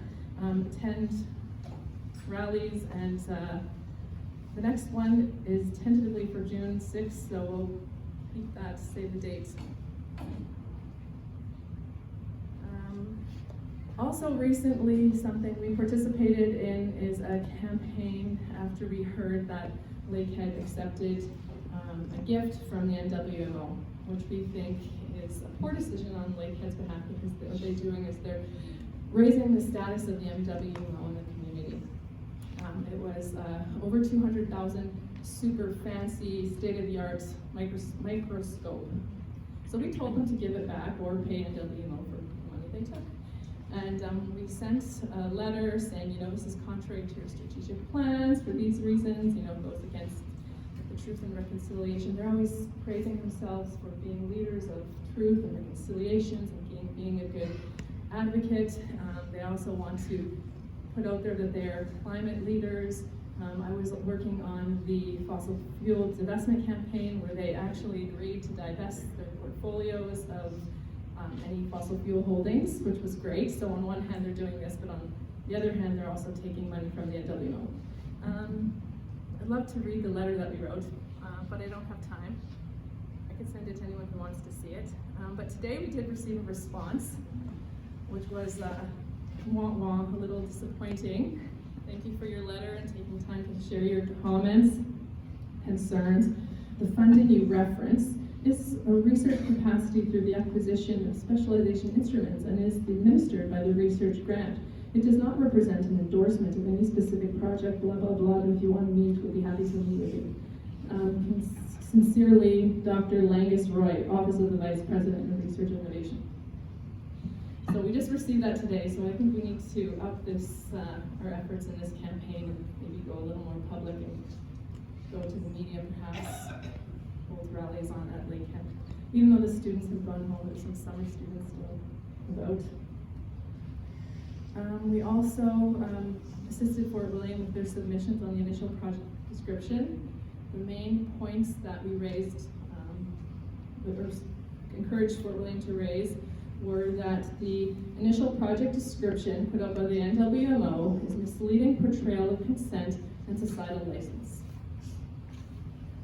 Attend rallies, and the next one is tentatively for June 6th, so we'll keep that, save the date. Also recently, something we participated in is a campaign after we heard that Lakehead accepted a gift from the NWMO, which we think is a poor decision on Lakehead's behalf, because what they're doing is they're raising the status of the NWMO in the community. It was over 200,000 super fancy, state-of-the-art microscope. So we told them to give it back or pay NWMO for the money they took. And we sent a letter saying, this is contrary to your strategic plans for these reasons, goes against the truth and reconciliation. They're always praising themselves for being leaders of truth and reconciliations and being a good advocate. They also want to put out there that they're climate leaders. I was working on the fossil fuel divestment campaign, where they actually agreed to divest their portfolios of any fossil fuel holdings, which was great. So on one hand, they're doing this, but on the other hand, they're also taking money from the NWO. I'd love to read the letter that we wrote, but I don't have time. I can send it to anyone who wants to see it. But today we did receive a response, which was a little disappointing. Thank you for your letter and taking time to share your comments, concerns. The funding you reference is a research capacity through the acquisition of specialization instruments and is administered by the research grant. It does not represent an endorsement of any specific project, blah, blah, blah. If you want to meet, we'll be happy to meet with you. Sincerely, Dr. Langus Roy, Office of the Vice President of Research Innovation. So we just received that today, so I think we need to up this, our efforts in this campaign, and maybe go a little more public and go to the media perhaps, hold rallies on at Lakehead. Even though the students have gone home, there's some summer students still about. We also assisted Fort William with their submissions on the initial project description. The main points that we raised, or encouraged Fort William to raise, were that the initial project description put out by the NWMO is misleading portrayal of consent and societal license.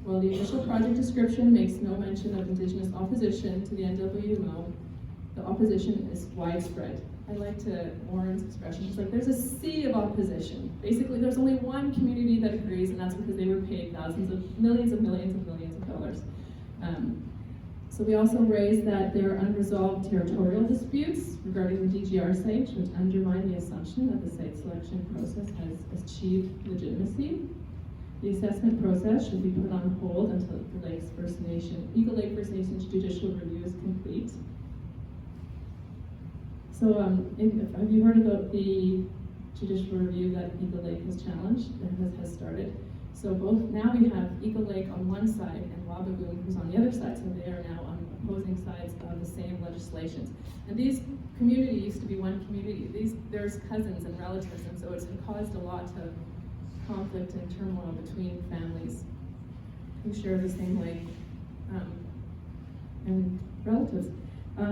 While the initial project description makes no mention of Indigenous opposition to the NWMO, the opposition is widespread. I like to Warren's expression. It's like there's a sea of opposition. Basically, there's only one community that agrees, and that's because they were paid millions of dollars. So we also raised that there are unresolved territorial disputes regarding the DGR site, which undermine the assumption that the site selection process has achieved legitimacy. The assessment process should be put on hold until the Eagle Lake First Nation's judicial review is complete. So have you heard about the judicial review that Eagle Lake has challenged and has started? So now we have Eagle Lake on one side and Wabagoon who's on the other side, so they are now on opposing sides of the same legislations. And these communities used to be one community. There's cousins and relatives, and so it's caused a lot of conflict and turmoil between families who share the same lake and relatives.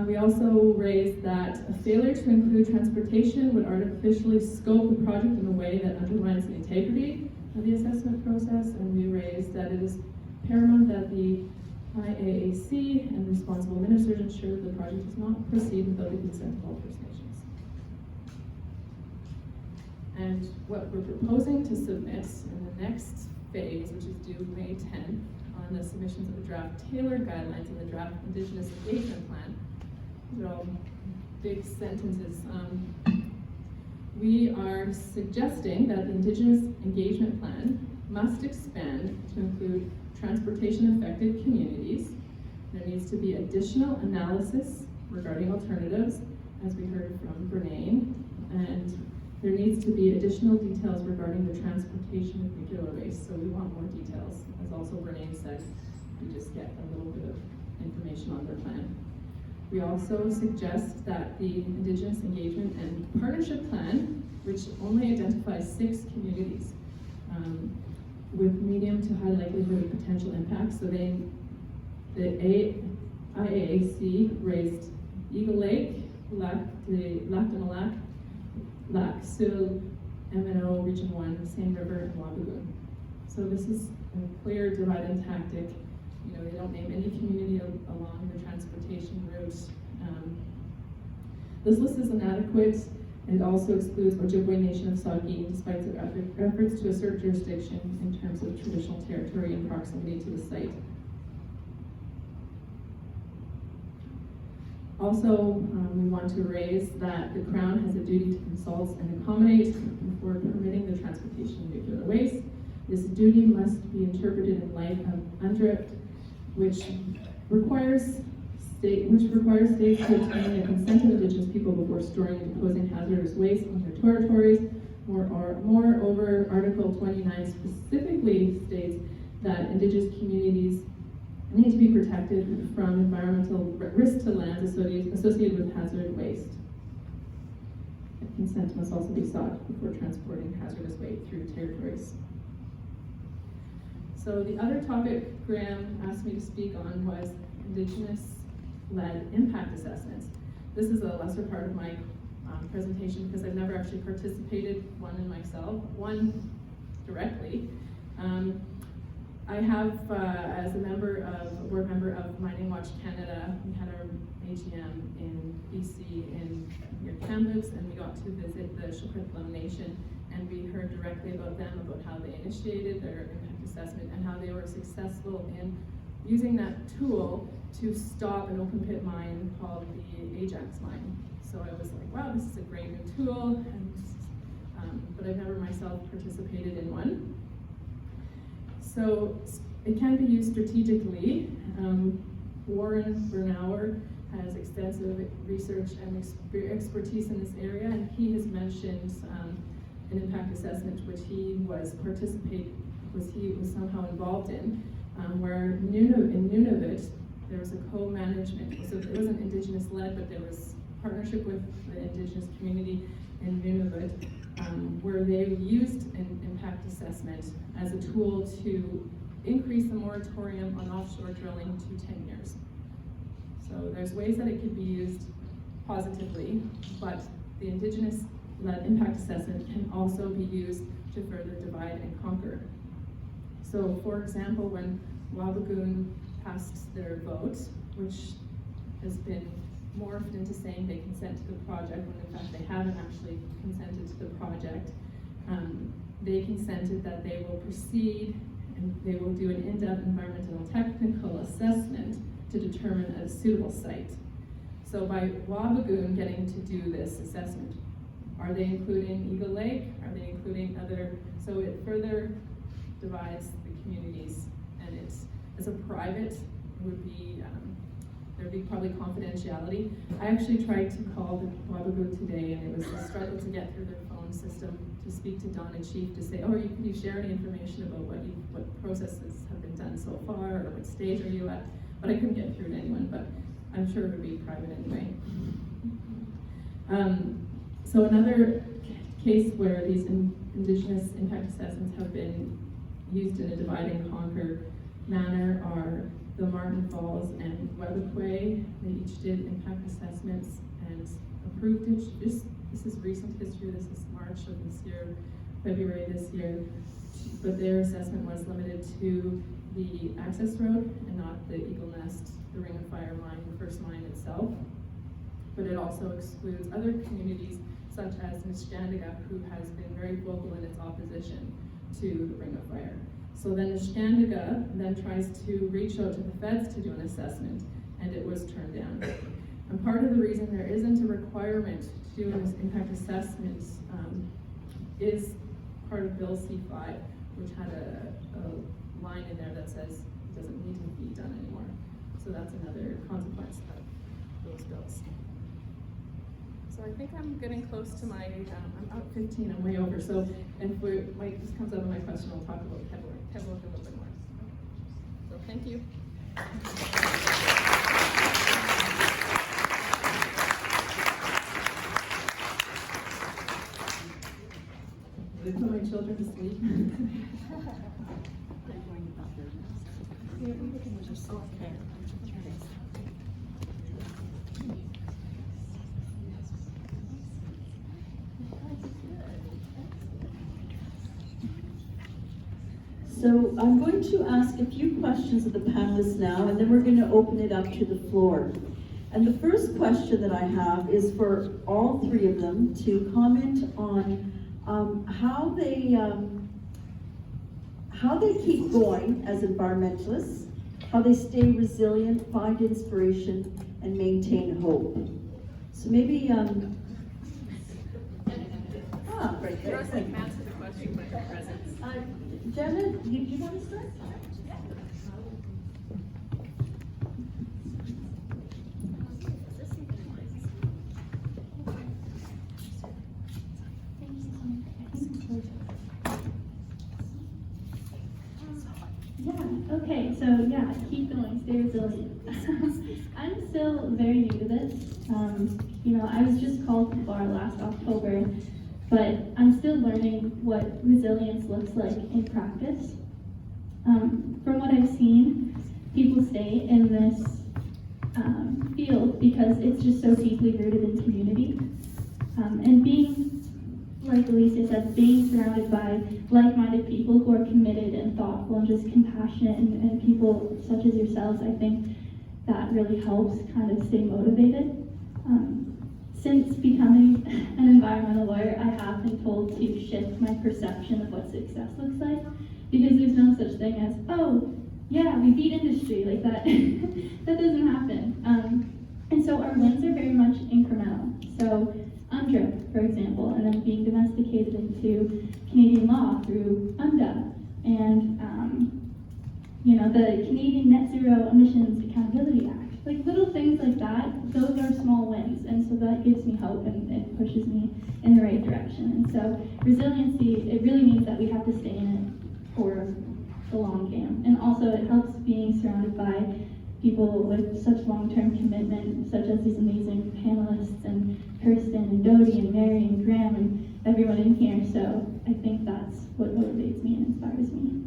We also raised that a failure to include transportation would artificially scope the project in a way that undermines the integrity of the assessment process, and we raised that it is paramount that the IAAC and responsible ministers ensure the project does not proceed without the consent of all First Nations. And what we're proposing to submit in the next phase, which is due May 10th, on the submissions of the draft tailored guidelines and the draft Indigenous engagement plan. These are all big sentences. We are suggesting that the Indigenous engagement plan must expand to include transportation affected communities. There needs to be additional analysis regarding alternatives, as we heard from Brennain, and there needs to be additional details regarding the transportation of nuclear waste. So we want more details. As also Brennain said, we just get a little bit of information on their plan. We also suggest that the Indigenous engagement and partnership plan, which only identifies 6 communities with medium to high likelihood of potential impacts. So the IAAC raised Eagle Lake, Lac de Malac, Lac Sul, MNO, Region 1, Seine River, and Wabigoon. So this is a clear divide and tactic. You know, they don't name any community along the transportation route. This list is inadequate and also excludes Ojibwe Nation of Saugeen despite their efforts to assert jurisdiction in terms of traditional territory and proximity to the site. Also, we want to raise that the Crown has a duty to consult and accommodate before permitting the transportation of nuclear waste. This duty must be interpreted in light of UNDRIP, which requires states to obtain the consent of Indigenous people before storing and disposing hazardous waste on their territories. Moreover, Article 29 specifically states that Indigenous communities need to be protected from environmental risk to lands associated with hazardous waste. Consent must also be sought before transporting hazardous waste through territories. So the other topic Graham asked me to speak on was Indigenous-led impact assessments. This is a lesser part of my presentation because I've never actually participated one directly. I have, as a board member of Mining Watch Canada, we had our AGM in BC near Kamloops, and we got to visit the Shakwetlam Nation, and we heard directly about them, about how they initiated their impact assessment and how they were successful in using that tool to stop an open pit mine called the Ajax mine. So I was like, wow, this is a great new tool, but I've never myself participated in one. So it can be used strategically. Warren Bernauer has extensive research and expertise in this area, and he has mentioned an impact assessment which he was somehow involved in, where in Nunavut there was a co-management. So it wasn't Indigenous led, but there was partnership with the Indigenous community in Nunavut, where they used an impact assessment as a tool to increase the moratorium on offshore drilling to 10 years. So there's ways that it could be used positively, but the Indigenous-led impact assessment can also be used to further divide and conquer. So for example, when Wabigoon passed their vote, which has been morphed into saying they consent to the project, when in fact they haven't actually consented to the project, they consented that they will proceed and they will do an in-depth environmental and technical assessment to determine a suitable site. So by Wabigoon getting to do this assessment, are they including Eagle Lake? Are they including other? So it further divides the communities, and it's, as a private, it would be, there'd be probably confidentiality. I actually tried to call the Wabigoon today, and it was a struggle to get through their phone system to speak to Donna Chief to say, oh, can you share any information about what processes have been done so far, or what stage are you at? But I couldn't get through to anyone, but I'm sure it would be private anyway. So another case where these Indigenous impact assessments have been used in a divide and conquer manner are the Martin Falls and Webequie. They each did impact assessments and approved it. This is recent history. This is March of this year. February this year, but their assessment was limited to the access road and not the Eagle Nest, the Ring of Fire mine, the first mine itself. But it also excludes other communities such as Nishnandiga, who has been very vocal in its opposition to the Ring of Fire. So then Nishnandiga then tries to reach out to the feds to do an assessment, and it was turned down. And part of the reason there isn't a requirement to do an impact assessment is part of Bill C5, which had a line in there that says it doesn't need to be done anymore. So that's another consequence of those bills. So I think I'm getting close to my, I'm about 15, I'm way over. So if this comes up in my question, I'll talk about Kevlar a little bit more. So thank you. Did I put my children to sleep? So I'm going to ask a few questions of the panelists now, and then we're going to open it up to the floor. And the first question that I have is for all three of them to comment on how they keep going as environmentalists, how they stay resilient, find inspiration, and maintain hope. So maybe, right there. Answer the question by your presence. Jenna, do you want to start? Yeah, okay, so yeah, keep going, stay resilient. I'm still very new to this. I was just called to bar last October, but I'm still learning what resilience looks like in practice. From what I've seen, people stay in this field because it's just so deeply rooted in community. And being, like Elysia said, being surrounded by like-minded people who are committed and thoughtful and just compassionate and people such as yourselves, I think that really helps kind of stay motivated. Since becoming an environmental lawyer, I have been told to shift my perception of what success looks like, because there's no such thing as, oh, yeah, we beat industry, like that. That doesn't happen. And so our wins are very much incremental. So UNDRIP, for example, and then being domesticated into Canadian law through UNDA, and the Canadian Net Zero Emissions Accountability Act. Like little things like that, those are small wins, and so that gives me hope and it pushes me in the right direction. And so resiliency, it really means that we have to stay in it for the long game. And also it helps being surrounded by people with such long-term commitment, such as these amazing panelists, and Kirsten, and Dodie, and Mary, and Graham, and everyone in here. So I think that's what motivates me and inspires me.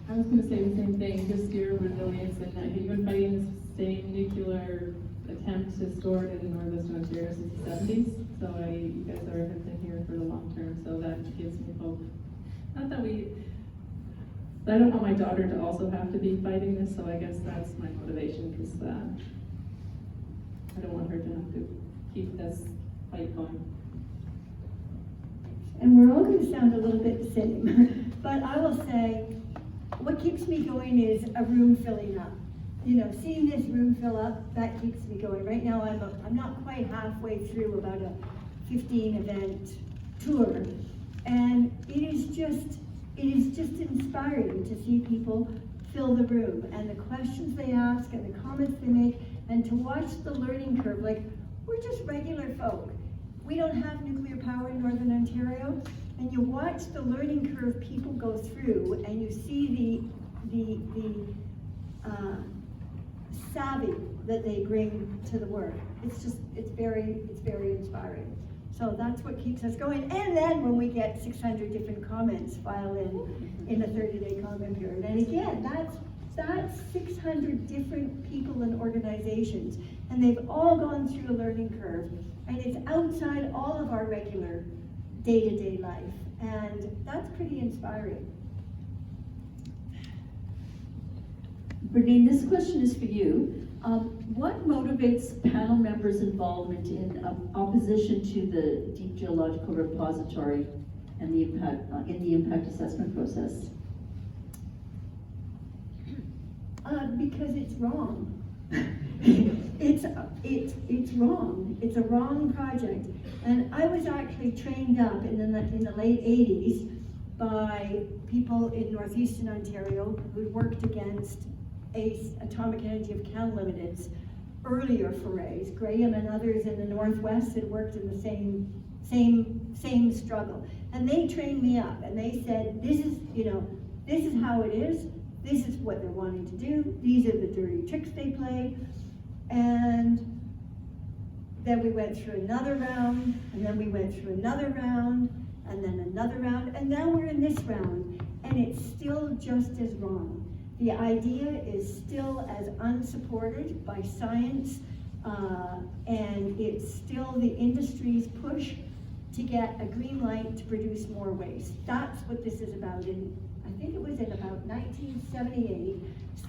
I was going to say the same thing, just your resilience, and you've been fighting the same nuclear attempt to store it in Northwestern Ontario since the 70s, so you guys have been here for the long term, so that gives me hope. Not that I don't want my daughter to also have to be fighting this, so I guess that's my motivation, because I don't want her to have to keep this fight going. And we're all going to sound a little bit the same, but I will say, what keeps me going is a room filling up. Seeing this room fill up, that keeps me going. Right now, I'm not quite halfway through about a 15 event tour, and it is just inspiring to see people fill the room, and the questions they ask, and the comments they make, and to watch the learning curve. Like, we're just regular folk. We don't have nuclear power in Northern Ontario, and you watch the learning curve people go through, and you see the savvy that they bring to the work. It's very inspiring. So that's what keeps us going. And then when we get 600 different comments filed in a 30-day comment period, and again, that's 600 different people and organizations, and they've all gone through a learning curve, and it's outside all of our regular day-to-day life. And that's pretty inspiring. Brennain, this question is for you. What motivates panel members' involvement in opposition to the Deep Geological Repository and the impact in the impact assessment process? Because it's wrong. It's wrong. It's a wrong project. And I was actually trained up in the late 80s by people in northeastern Ontario who'd worked against Atomic Energy of Canada Limited's earlier forays. Graham and others in the Northwest had worked in the same struggle. And they trained me up and they said, this is how it is. This is what they're wanting to do. These are the dirty tricks they play. And then we went through another round, and then we went through another round, and then another round, and now we're in this round, and it's still just as wrong. The idea is still as unsupported by science, and it's still the industry's push to get a green light to produce more waste. That's what this is about. I think it was in about 1978.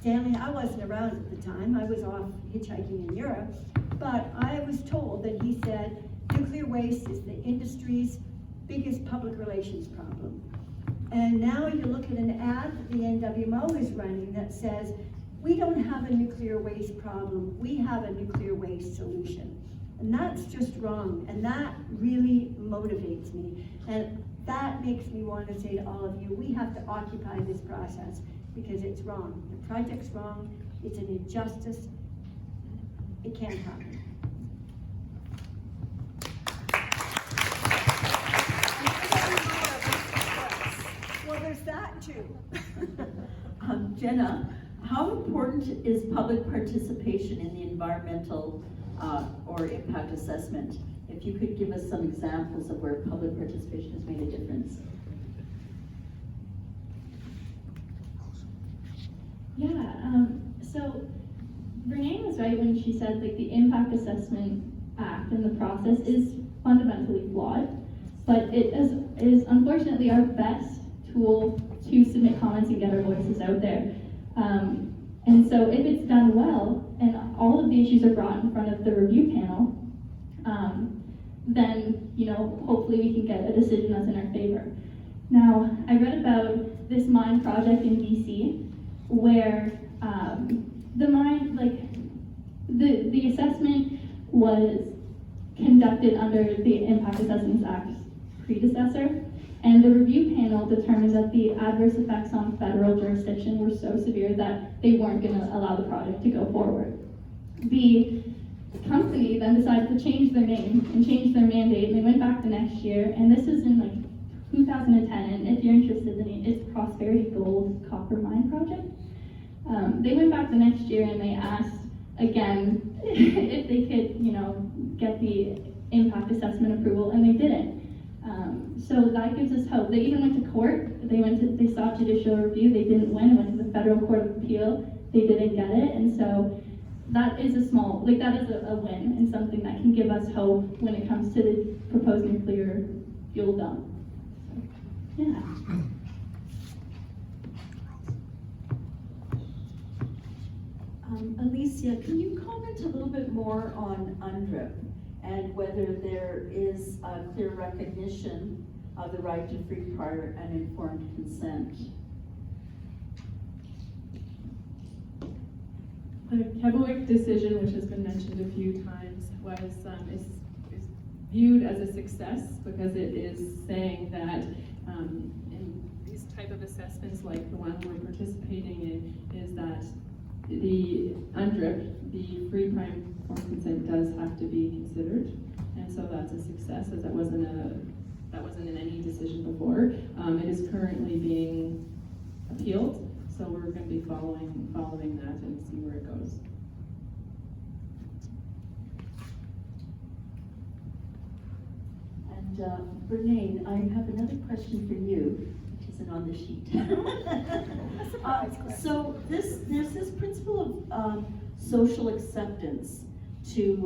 Stanley, I wasn't around at the time, I was off hitchhiking in Europe, but I was told that he said nuclear waste is the industry's biggest public relations problem. And now you look at an ad that the NWMO is running that says, we don't have a nuclear waste problem, we have a nuclear waste solution. And that's just wrong, and that really motivates me. And that makes me want to say to all of you, we have to occupy this process because it's wrong. The project's wrong, it's an injustice, it can't happen. Well, there's that too. Jenna, how important is public participation in the environmental or impact assessment? If you could give us some examples of where public participation has made a difference. Yeah, so Brennain was right when she said like the Impact Assessment Act and the process is fundamentally flawed, but it is unfortunately our best tool to submit comments and get our voices out there. And so if it's done well and all of the issues are brought in front of the review panel, then hopefully we can get a decision that's in our favor. Now, I read about this mine project in BC where the mine, the assessment was conducted under the Impact Assessments Act's predecessor, and the review panel determined that the adverse effects on federal jurisdiction were so severe that they weren't going to allow the project to go forward. The company then decided to change their name and change their mandate, and they went back the next year, and this is in 2010, and if you're interested in it, it's Prosperity Gold Copper Mine Project. They went back the next year and they asked again if they could, get the impact assessment approval, and they didn't. So that gives us hope. They even went to court. They sought judicial review. They didn't win. Went to the Federal Court of Appeal. They didn't get it, and so that is a win and something that can give us hope when it comes to the proposed nuclear fuel dump. So, yeah. Elysia, can you comment a little bit more on UNDRIP and whether there is a clear recognition of the right to free, prior, and informed consent? The Kebbewick decision, which has been mentioned a few times, is viewed as a success because it is saying that in these type of assessments, like the one we're participating in, is that the UNDRIP, the free, prior, and informed consent, does have to be considered, and so that's a success, as that wasn't in any decision before. It is currently being appealed. So we're going to be following that and see where it goes. And Brennain, I have another question for you, which isn't on the sheet. So there's this principle of social acceptance to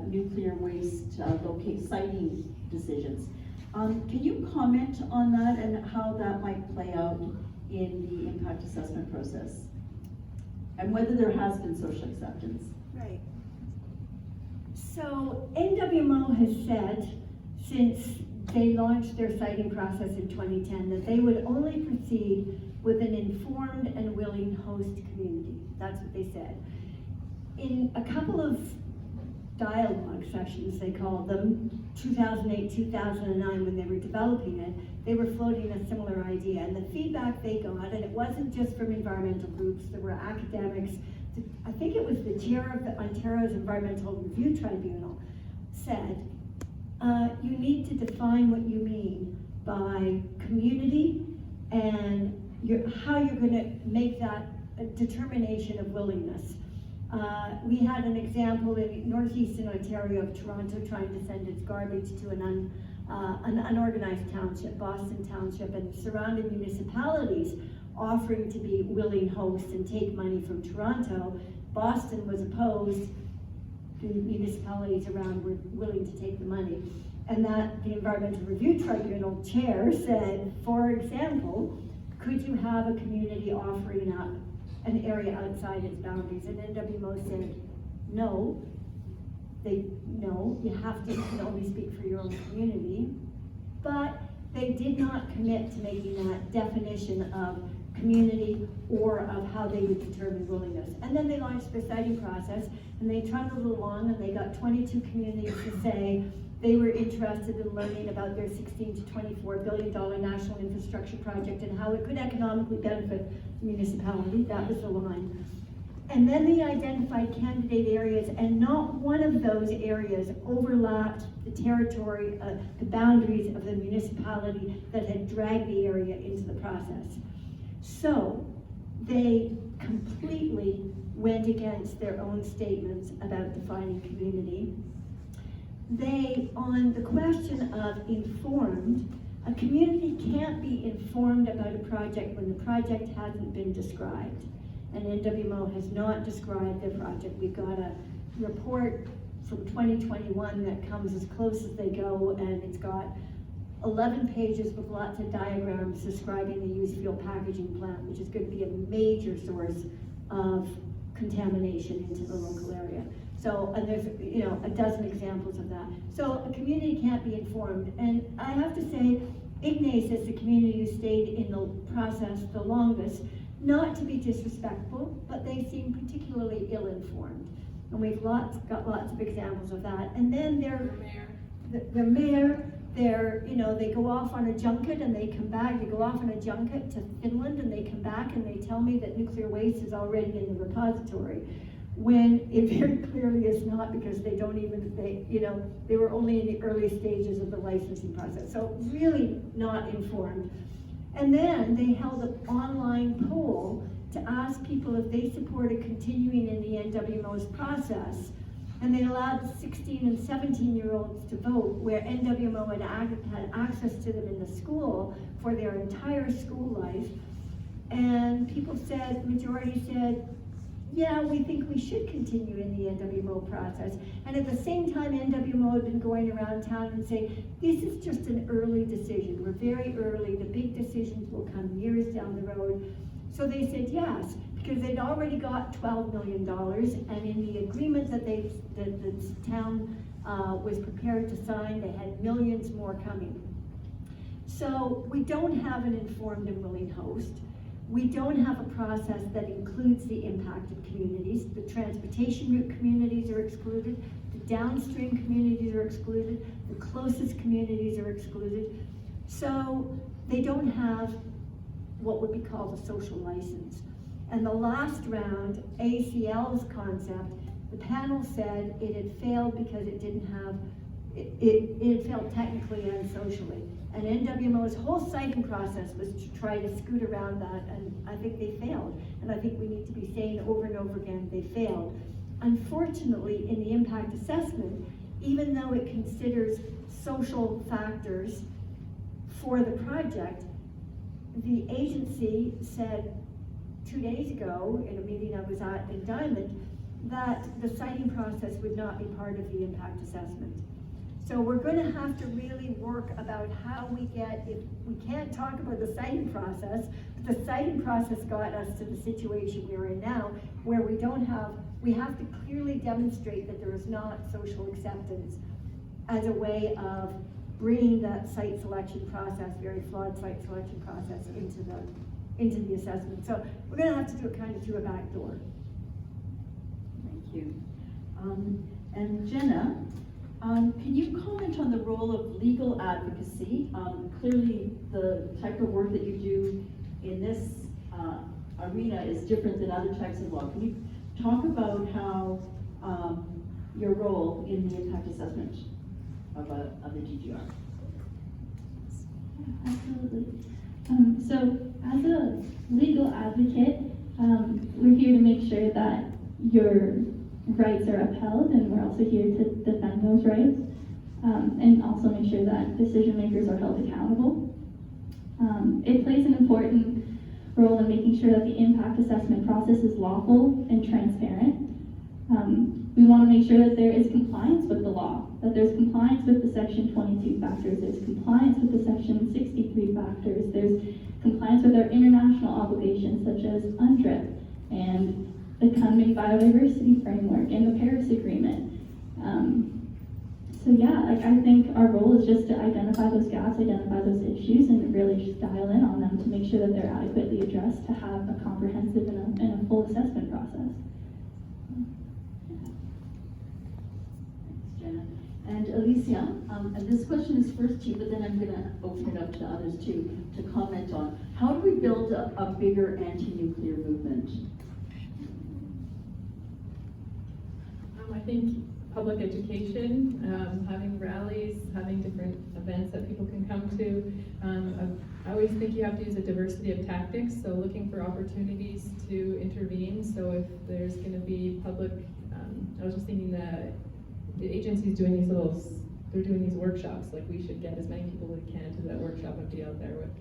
nuclear waste siting decisions. Can you comment on that and how that might play out in the impact assessment process? And whether there has been social acceptance? Right. So NWMO has said, since they launched their siting process in 2010, that they would only proceed with an informed and willing host community. That's what they said. In a couple of dialogue sessions, they called them, 2008, 2009, when they were developing it, they were floating a similar idea. And the feedback they got, and it wasn't just from environmental groups, there were academics, I think it was the chair of the Ontario's Environmental Review Tribunal, said, you need to define what you mean by community and how you're gonna make that a determination of willingness. We had an example in northeastern Ontario of Toronto trying to send its garbage to an unorganized township, Boston Township, and surrounding municipalities offering to be willing hosts and take money from Toronto. Boston was opposed. The municipalities around were willing to take the money. And that the Environmental Review Tribunal chair said, for example, could you have a community offering up an area outside its boundaries? And NWMO said, no. No, you can only speak for your own community. But they did not commit to making that definition of community or of how they would determine willingness. And then they launched their siting process, and they trundled along, and they got 22 communities to say they were interested in learning about their $16 to $24 billion national infrastructure project and how it could economically benefit the municipality. That was the line. And then they identified candidate areas, and not one of those areas overlapped the territory, the boundaries of the municipality that had dragged the area into the process. So they completely went against their own statements about defining community. They, on the question of informed, a community can't be informed about a project when the project hasn't been described. And NWMO has not described their project. We've got a report from 2021 that comes as close as they go, and it's got 11 pages with lots of diagrams describing the used fuel packaging plant, which is going to be a major source of contamination into the local area. So, and there's, a dozen examples of that. So a community can't be informed. And I have to say, Ignace is the community who stayed in the process the longest, not to be disrespectful, but they seem particularly ill-informed. And we've got lots of examples of that. And then the mayor, they go off on a junket and they come back. They go off on a junket to Finland and they come back and they tell me that nuclear waste is already in the repository, when it very clearly is not, because they were only in the early stages of the licensing process. So really not informed. And then they held an online poll to ask people if they supported continuing in the NWMO's process. And they allowed 16 and 17-year-olds to vote, where NWMO had access to them in the school for their entire school life. And people said, majority said, yeah, we think we should continue in the NWMO process. And at the same time, NWMO had been going around town and saying, this is just an early decision. We're very early. The big decisions will come years down the road. So they said yes, because they'd already got $12 million, and in the agreement that the town was prepared to sign, they had millions more coming. So we don't have an informed and willing host. We don't have a process that includes the impacted communities. The transportation route communities are excluded. The downstream communities are excluded. The closest communities are excluded. So they don't have what would be called a social license. And the last round, ACL's concept, the panel said it had failed because it didn't have, it had failed technically and socially. And NWMO's whole siting process was to try to scoot around that, and I think they failed. And I think we need to be saying over and over again, they failed. Unfortunately, in the impact assessment, even though it considers social factors for the project, the agency said 2 days ago in a meeting I was at in Diamond that the siting process would not be part of the impact assessment. So we're gonna have to really work about how we get, if we can't talk about the citing process, but the citing process got us to the situation we're in now, where we have to clearly demonstrate that there is not social acceptance as a way of bringing that site selection process, very flawed site selection process, into the assessment. So we're gonna have to do it kind of through a back door. Thank you. And Jenna, can you comment on the role of legal advocacy? Clearly, the type of work that you do in this arena is different than other types of law. Can you talk about how your role in the impact assessment of the DGR? Yeah, absolutely. So as a legal advocate, we're here to make sure that your rights are upheld, and we're also here to defend those rights, and also make sure that decision makers are held accountable. It plays an important role in making sure that the impact assessment process is lawful and transparent. We want to make sure that there is compliance with the law, that there's compliance with the Section 22 factors, there's compliance with the Section 63 factors, there's compliance with our international obligations such as UNDRIP and the Kunming Biodiversity Framework and the Paris Agreement. So yeah, like I think our role is just to identify those gaps, identify those issues, and really just dial in on them to make sure that they're adequately addressed to have a comprehensive and a full assessment process. Thanks, Jenna. And Elysia, and this question is first to you, but then I'm gonna open it up to others too, to comment on. How do we build a bigger anti-nuclear movement? I think public education, having rallies, having different events that people can come to. I always think you have to use a diversity of tactics, so looking for opportunities to intervene. So if there's going to be public, I was just thinking that the agency's doing they're doing these workshops, like we should get as many people as we can to that workshop and be out there with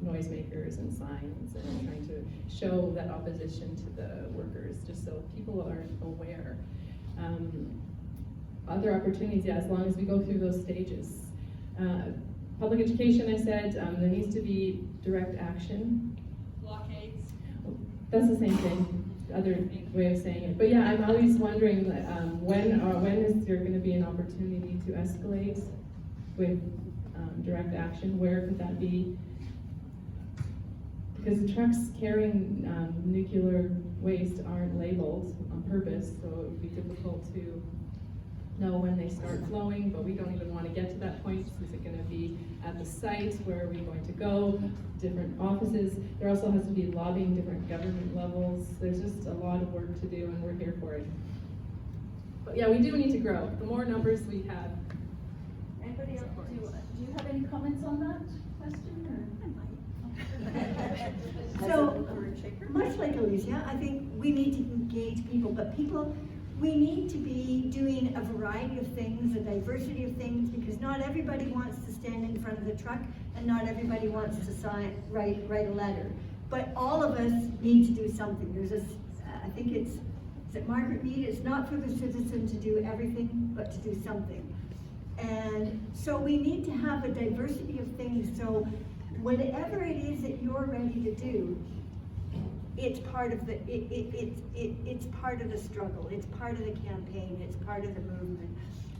noisemakers and signs and trying to show that opposition to the workers, just so people are aware. Other opportunities, yeah, as long as we go through those stages. Public education, I said, there needs to be direct action. Blockades. That's the same thing, other way of saying it. But yeah, I'm always wondering when is there going to be an opportunity to escalate with direct action? Where could that be? Because the trucks carrying nuclear waste aren't labeled on purpose, so it would be difficult to know when they start flowing, but we don't even want to get to that point. Is it going to be at the site? Where are we going to go? Different offices. There also has to be lobbying different government levels. There's just a lot of work to do, and we're here for it. But yeah, we do need to grow. The more numbers we have. Anybody else? Do you have any comments on that question? So, much like Elysia, I think we need to engage people, but we need to be doing a variety of things, a diversity of things, because not everybody wants to stand in front of the truck, and not everybody wants to write a letter. But all of us need to do something. I think is it Margaret Mead? It's not for the citizen to do everything, but to do something. And so we need to have a diversity of things. So whatever it is that you're ready to do, it's part of the it's part of the struggle. It's part of the campaign. It's part of the movement.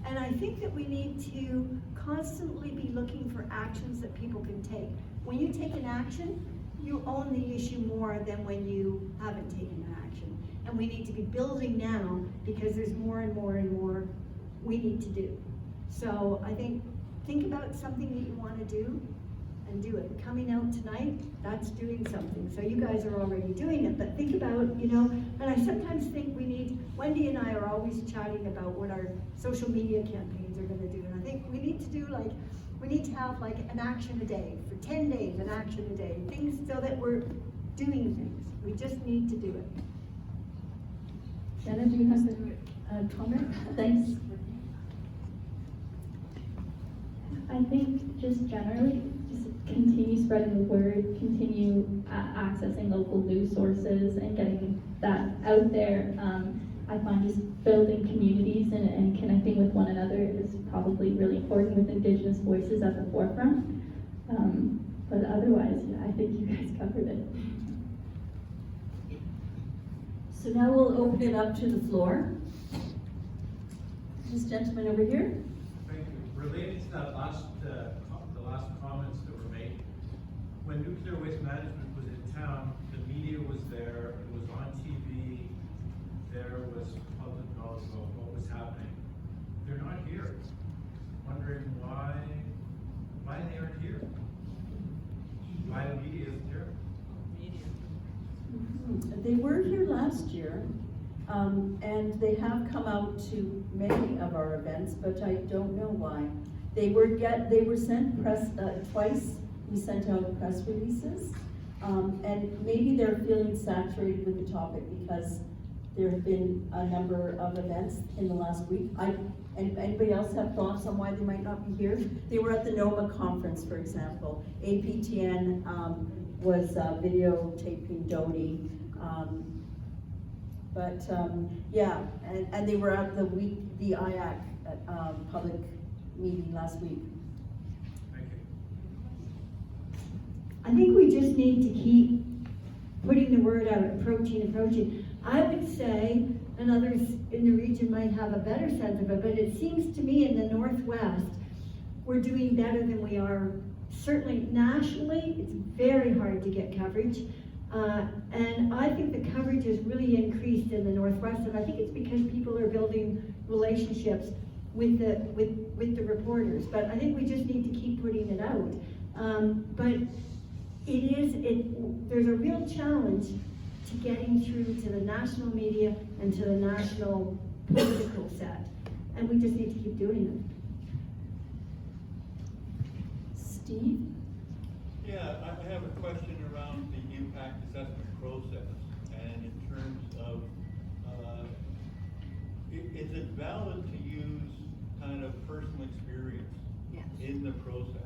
And I think that we need to constantly be looking for actions that people can take. When you take an action, you own the issue more than when you haven't taken an action. And we need to be building now, because there's more and more and more we need to do. So I think about something that you want to do, and do it. Coming out tonight, that's doing something. So you guys are already doing it, but think about, and I sometimes think Wendy and I are always chatting about what our social media campaigns are gonna do. And I think we need to have an action a day, for 10 days, an action a day. Things so that we're doing things. We just need to do it. Jenna, do you have a comment? Thanks. I think just generally, just continue spreading the word, continue accessing local news sources and getting that out there. I find just building communities and connecting with one another is probably hopefully really important with Indigenous voices at the forefront. But otherwise, yeah, I think you guys covered it. So now we'll open it up to the floor. This gentleman over here. Thank you. Related to that last, the last comments that were made, when nuclear waste management was in town, the media was there, it was on TV, there was public knowledge about what was happening. They're not here. Wondering why they aren't here? Why the media isn't here? They were here last year, and they have come out to many of our events, but I don't know why. They were sent press, twice, we sent out press releases, and maybe they're feeling saturated with the topic because there have been a number of events in the last week. And anybody else have thoughts on why they might not be here? They were at the NOMA conference, for example. APTN was videotaping Dodie. Yeah, and they were at the IAC public meeting last week. Thank you. I think we just need to keep putting the word out, approaching. I would say, and others in the region might have a better sense of it, but it seems to me in the Northwest, we're doing better than we are, certainly nationally. It's very hard to get coverage. And I think the coverage has really increased in the Northwest, and I think it's because people are building relationships with the reporters. But I think we just need to keep putting it out. But there's a real challenge to getting through to the national media and to the national political set, and we just need to keep doing it. Steve? Yeah, I have a question around the impact assessment process, and in terms of, is it valid to use kind of personal experience in the process?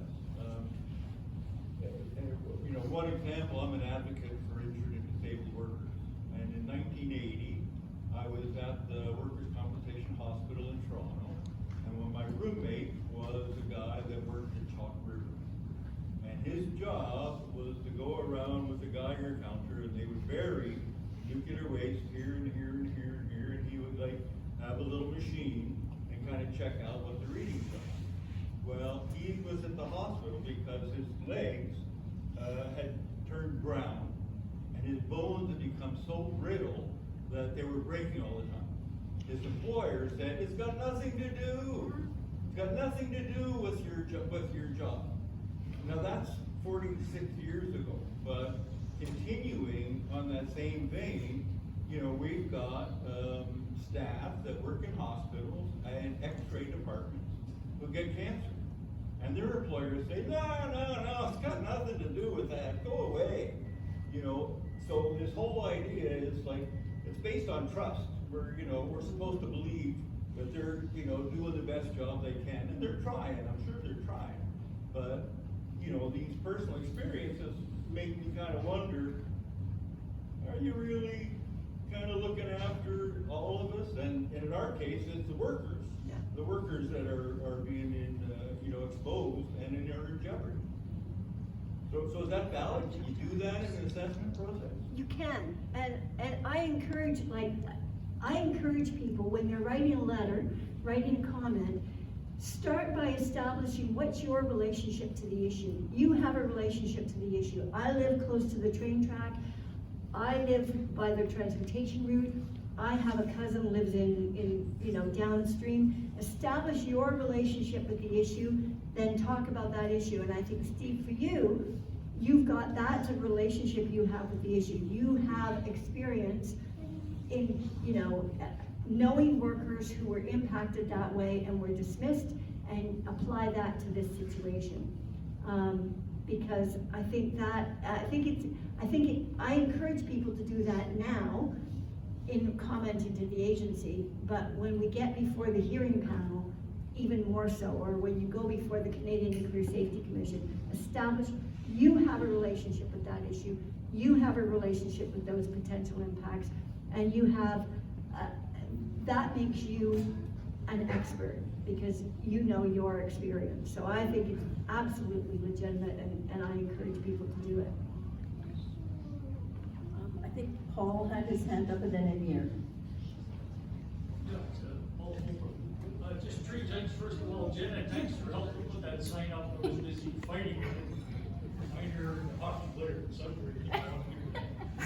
You know, one example, I'm an advocate for injured and disabled workers, and in 1980, I was at the Workers' Compensation Hospital in Toronto, and when my roommate was a guy that worked at Chalk River. And his job was to go around with a Geiger counter, and they would bury nuclear waste here and here and here and here, and he would like have a little machine and kind of check out what the readings are. Well, he was at the hospital because his legs had turned brown, and his bones had become so brittle that they were breaking all the time. His employer said, "It's got nothing to do. It's got nothing to do with your job." Now that's 46 years ago, but continuing on that same vein, you know, we've got staff that work in hospitals and X-ray departments who get cancer. And their employers say, no, it's got nothing to do with that, go away. You know, so this whole idea is like, it's based on trust, where, you know, we're supposed to believe that they're, you know, doing the best job they can, and they're trying, I'm sure they're trying. But, you know, these personal experiences make me kind of wonder, are you really kind of looking after all of us? And in our case, it's the workers. Yeah. The workers that are being exposed and are in jeopardy. So is that valid? Can you do that in an assessment process? You can, and I encourage people when they're writing a letter, writing a comment, start by establishing what's your relationship to the issue. You have a relationship to the issue. I live close to the train track. I live by the transportation route. I have a cousin who lives in downstream. Establish your relationship with the issue, then talk about that issue. And I think, Steve, for you, you've got that's a relationship you have with the issue. You have experience in, knowing workers who were impacted that way and were dismissed, and apply that to this situation. Because I encourage people to do that now in commenting to the agency, but when we get before the hearing panel, even more so, or when you go before the Canadian Nuclear Safety Commission, establish you have a relationship with that issue, you have a relationship with those potential impacts, and you have, that makes you an expert, because you know your experience. So I think it's absolutely legitimate, and I encourage people to do it. I think Paul had his hand up and then Amir. Just three things. First of all, Jenna, thanks for helping put that sign up. I was busy fighting a minor hockey player in Sudbury.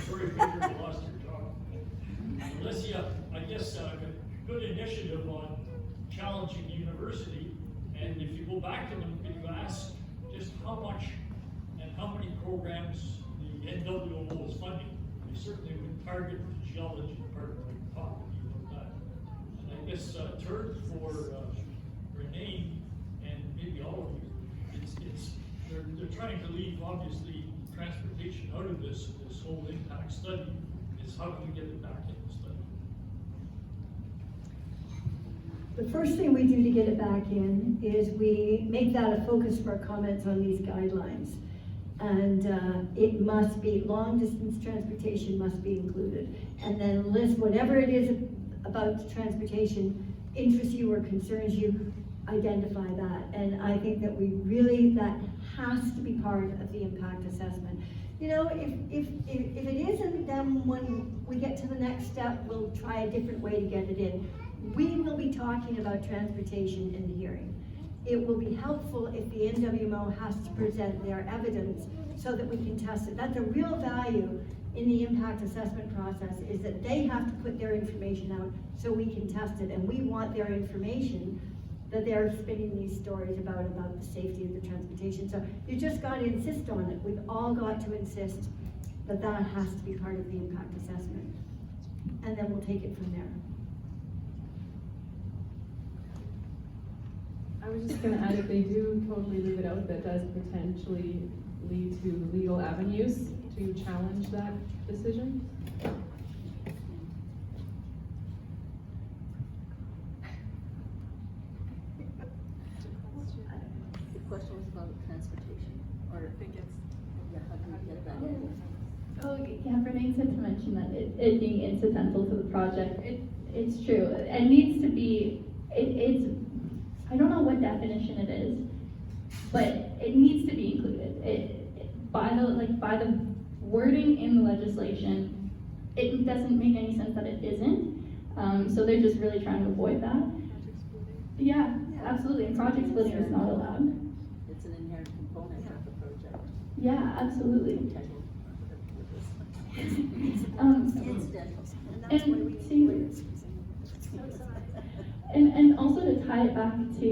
Sorry, Peter, you lost your job. Elysia, I guess a good initiative on challenging the university. And if you go back to them, can you ask just how much and how many programs the NWO is funding? They certainly would target the geology department. I talk with you about that. And I guess third for Brennain and maybe all of you, they're trying to leave obviously transportation out of this whole impact study. Is how do we get it back in the study? The first thing we do to get it back in is we make that a focus for our comments on these guidelines. And it must be, long distance transportation must be included. And then list whatever it is about transportation interests you or concerns you, identify that. And I think that that has to be part of the impact assessment. You know, if it isn't, then when we get to the next step, we'll try a different way to get it in. We will be talking about transportation in the hearing. It will be helpful if the NWMO has to present their evidence so that we can test it. That's a real value in the impact assessment process, is that they have to put their information out so we can test it. And we want their information that they're spinning these stories about the safety of the transportation. So you just got to insist on it. We've all got to insist that that has to be part of the impact assessment. And then we'll take it from there. I was just gonna add, if they do totally leave it out, that does potentially lead to legal avenues to challenge that decision. The question was about transportation, or I think it's, yeah, how do we get that in? Oh, yeah, Brennain said to mention that it being incidental to the project. It's true. It needs to be, it's, I don't know what definition it is, but it needs to be included. By the wording in the legislation, it doesn't make any sense that it isn't. So they're just really trying to avoid that. Yeah, absolutely. And project splitting is not allowed. It's an inherent component of the project. Yeah, absolutely. And also to tie it back to,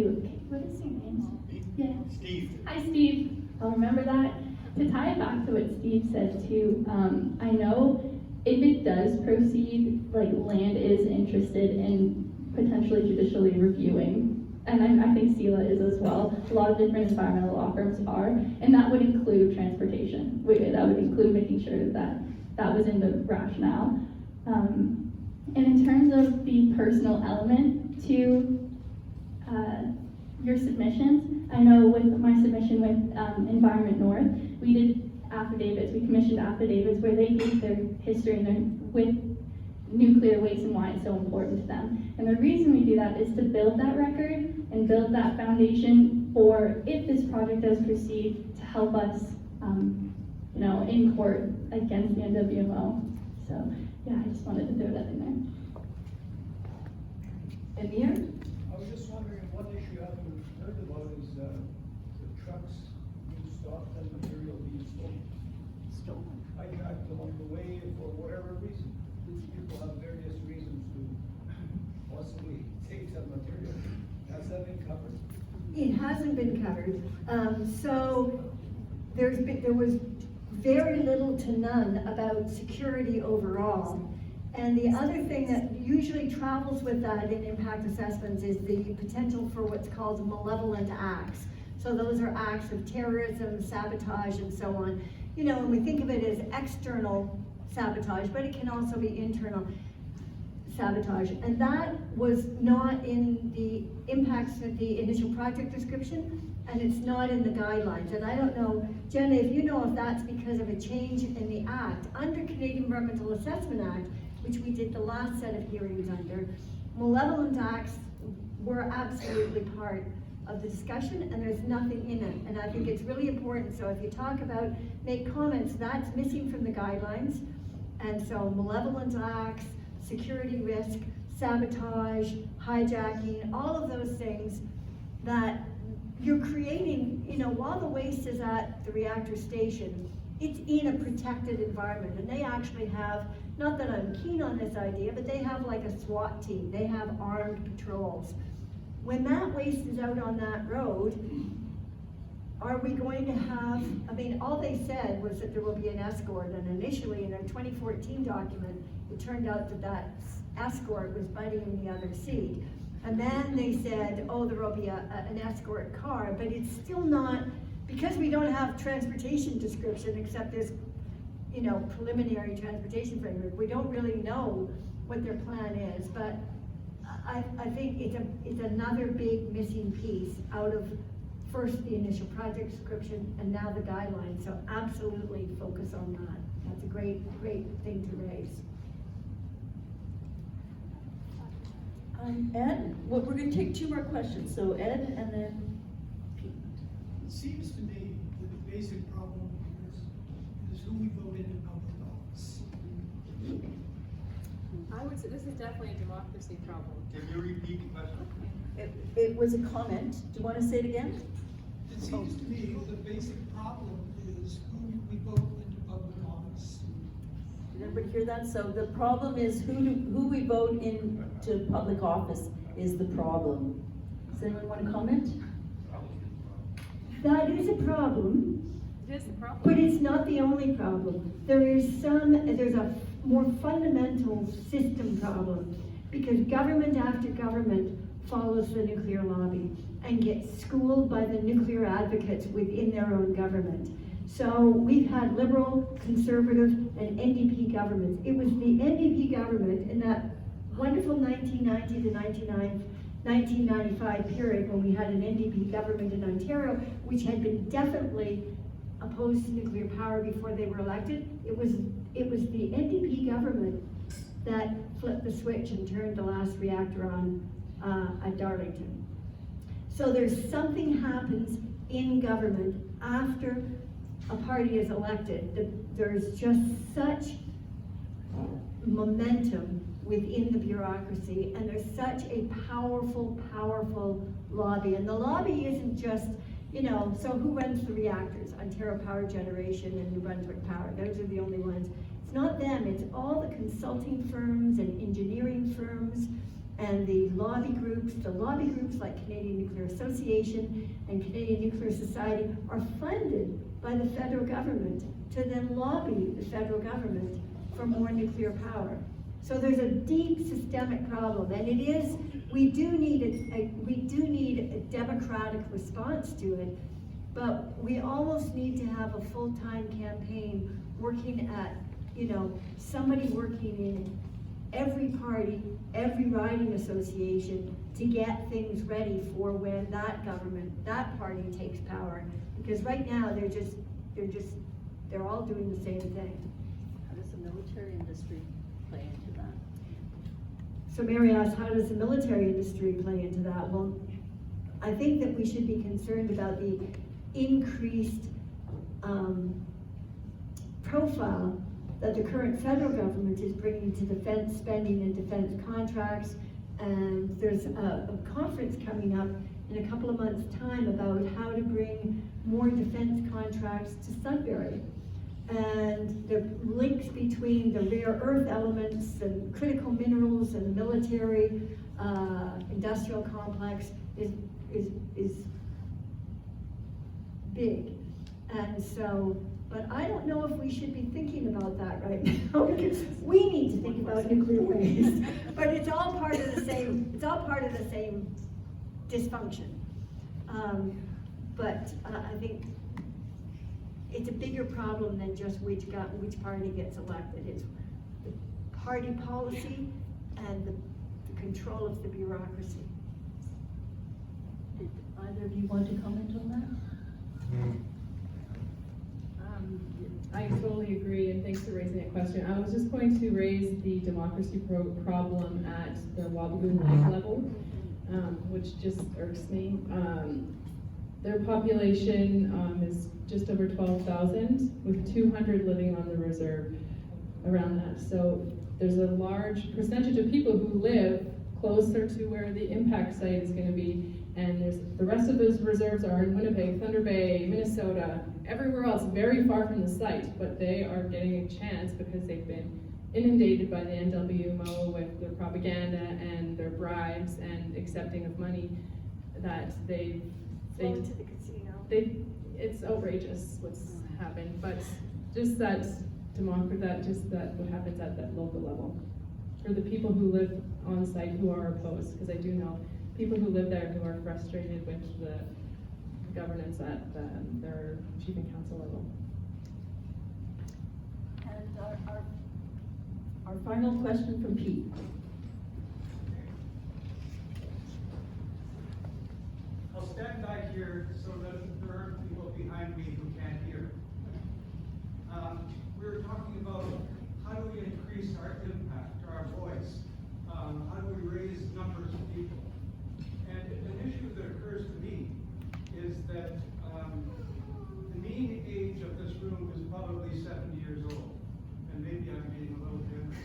what is your name? Yeah. Steve. Hi, Steve. I'll remember that. To tie it back to what Steve said too, I know if it does proceed, like land is interested in potentially judicially reviewing, and I think SELA is as well. A lot of different environmental law firms are, and that would include transportation. That would include making sure that was in the rationale. And in terms of the personal element to your submissions, I know with my submission with Environment North, we did affidavits, we commissioned affidavits where they gave their history and with nuclear waste and why it's so important to them. And the reason we do that is to build that record and build that foundation for if this project does proceed to help us, in court against the NWMO. So yeah, I just wanted to throw that in there. Amir? I was just wondering, one issue I haven't heard about is the trucks being stopped and material being stolen. I drive along the way for whatever reason. People have various reasons to possibly take some material. Has that been covered? It hasn't been covered. So there was very little to none about security overall. And the other thing that usually travels with that in impact assessments is the potential for what's called malevolent acts. So those are acts of terrorism, sabotage, and so on. And we think of it as external sabotage, but it can also be internal sabotage. And that was not in the impacts of the initial project description, and it's not in the guidelines. And I don't know, Jenna, if you know if that's because of a change in the act. Under Canadian Environmental Assessment Act, which we did the last set of hearings under, malevolent acts we're absolutely part of the discussion, and there's nothing in it. And I think it's really important, so if you talk about, make comments, that's missing from the guidelines. And so malevolence acts, security risk, sabotage, hijacking, all of those things that you're creating, you know, while the waste is at the reactor station, it's in a protected environment. And they actually have, not that I'm keen on this idea, but they have like a SWAT team. They have armed patrols. When that waste is out on that road, are we going to have, I mean, all they said was that there will be an escort, and initially in a 2014 document, it turned out that that escort was Buddy in the other seat. And then they said, oh, there will be an escort car, but it's still not, because we don't have transportation description except this, you know, preliminary transportation framework, we don't really know what their plan is, but I think it's another big missing piece out of first the initial project description and now the guidelines, so absolutely focus on that. That's a great thing to raise. Ed, well, we're gonna take 2 more questions, so Ed and then Pete. It seems to me that the basic problem is who we vote into public office. I would say this is definitely a democracy problem. Can you repeat the question? It was a comment. Do you want to say it again? It seems to me the basic problem is who we vote into public office. Did everybody hear that? So the problem is who we vote into public office is the problem. Does anyone want to comment? That is a problem, It is the problem. but it's not the only problem. There's a more fundamental system problem, because government after government follows the nuclear lobby and gets schooled by the nuclear advocates within their own government. So we've had liberal, conservative, and NDP governments. It was the NDP government in that wonderful 1990 to 1995 period when we had an NDP government in Ontario, which had been definitely opposed to nuclear power before they were elected. It was the NDP government that flipped the switch and turned the last reactor on at Darlington. So there's something happens in government after a party is elected. There's just such momentum within the bureaucracy, and there's such a powerful lobby. And the lobby isn't just, you know, so who runs the reactors? Ontario Power Generation and New Brunswick Power. Those are the only ones. It's not them, it's all the consulting firms and engineering firms and the lobby groups. The lobby groups like Canadian Nuclear Association and Canadian Nuclear Society are funded by the federal government to then lobby the federal government for more nuclear power. So there's a deep systemic problem, and it is, we do need a democratic response to it, but we almost need to have a full-time campaign working at, you know, somebody working in every party, every riding association to get things ready for when that government, that party takes power. Because right now, they're all doing the same thing. How does the military industry play into that? So Mary asked, how does the military industry play into that? Well, I think that we should be concerned about the increased profile that the current federal government is bringing to defense spending and defense contracts. And there's a conference coming up in a couple of months' time about how to bring more defense contracts to Sudbury. And the links between the rare earth elements and critical minerals and the military industrial complex is big. And so, but I don't know if we should be thinking about that right now, because we need to think about nuclear waste. But it's all part of the same, dysfunction. But I think it's a bigger problem than just which party gets elected. It's the party policy and the control of the bureaucracy. Did either of you want to comment on that? I totally agree, and thanks for raising that question. I was just going to raise the democracy problem at the Wabigoon Lake level. which just irks me. Their population is just over 12,000, with 200 living on the reserve around that. So there's a large percentage of people who live closer to where the impact site is going to be, and the rest of those reserves are in Winnipeg, Thunder Bay, Minnesota, everywhere else, very far from the site, but they are getting a chance because they've been inundated by the NWMO with their propaganda and their bribes and accepting of money that Going to the casino. it's outrageous what's happened, but just that what happens at that local level. For the people who live on site who are opposed, because I do know people who live there who are frustrated with the governance at their chief and council level. And our final question from Pete. I'll stand back here so that there aren't people behind me who can't hear. We were talking about how do we increase our impact, our voice? How do we raise numbers of people? And an issue that occurs to me is that the mean age of this room is probably 70 years old. And maybe I'm being a little generous.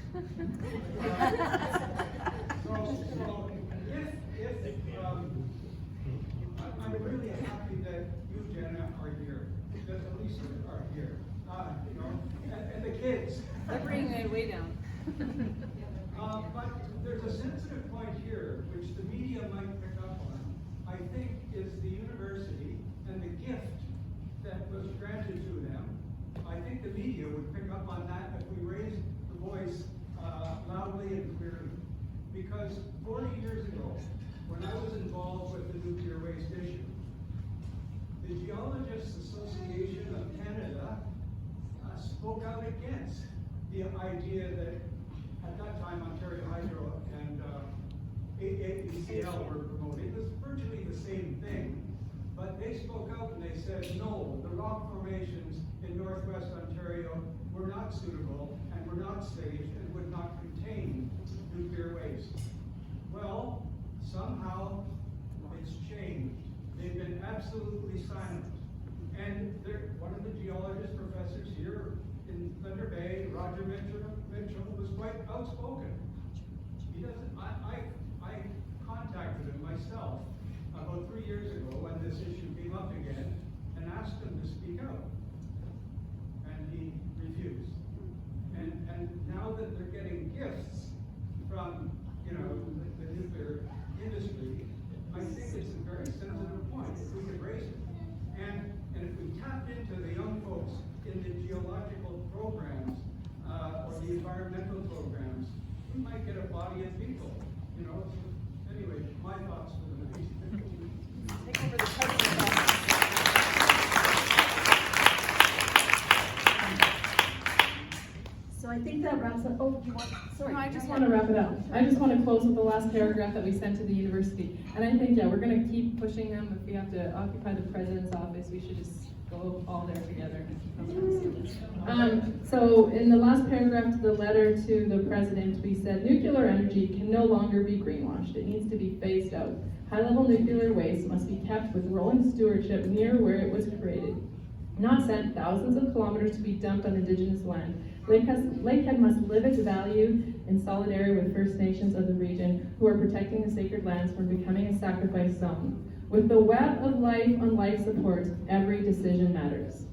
I'm really happy that you, Jenna, are here, that Elysia are here, and the kids. They're bringing it way down. But there's a sensitive point here, which the media might pick up on, I think, is the university and the gift that was granted to them. I think the media would pick up on that if we raised the voice loudly and clearly. Because 40 years ago, when I was involved with the nuclear waste issue, the Geologists Association of Canada spoke out against the idea that at that time Ontario Hydro and AECL were promoting. It was virtually the same thing, but they spoke out and they said, no, the rock formations in Northwest Ontario were not suitable and were not safe and would not contain nuclear waste. Well, somehow it's changed. They've been absolutely silent. And one of the geologist professors here in Thunder Bay, Roger Mitchell, was quite outspoken. He doesn't, I contacted him myself about 3 years ago when this issue came up again and asked him to speak out. And he refused. And now that they're getting gifts from, the nuclear industry, I think it's a very sensitive point if we could raise it. And if we tap into the young folks in the geological programs or the environmental programs, we might get a body of people, Anyway, my thoughts for the night. Take over the president. So I think that wraps up. Oh, you want? Sorry. No, I just want to wrap it up. I just want to close with the last paragraph that we sent to the university. And I think, we're going to keep pushing them. If we have to occupy the president's office, we should just go all there together. So in the last paragraph to the letter to the president, we said, nuclear energy can no longer be greenwashed. It needs to be phased out. High-level nuclear waste must be kept with rolling stewardship near where it was created, not sent thousands of kilometers to be dumped on Indigenous land. Lakehead must live its value in solidarity with First Nations of the region who are protecting the sacred lands from becoming a sacrifice zone. With the web of life on life support, every decision matters.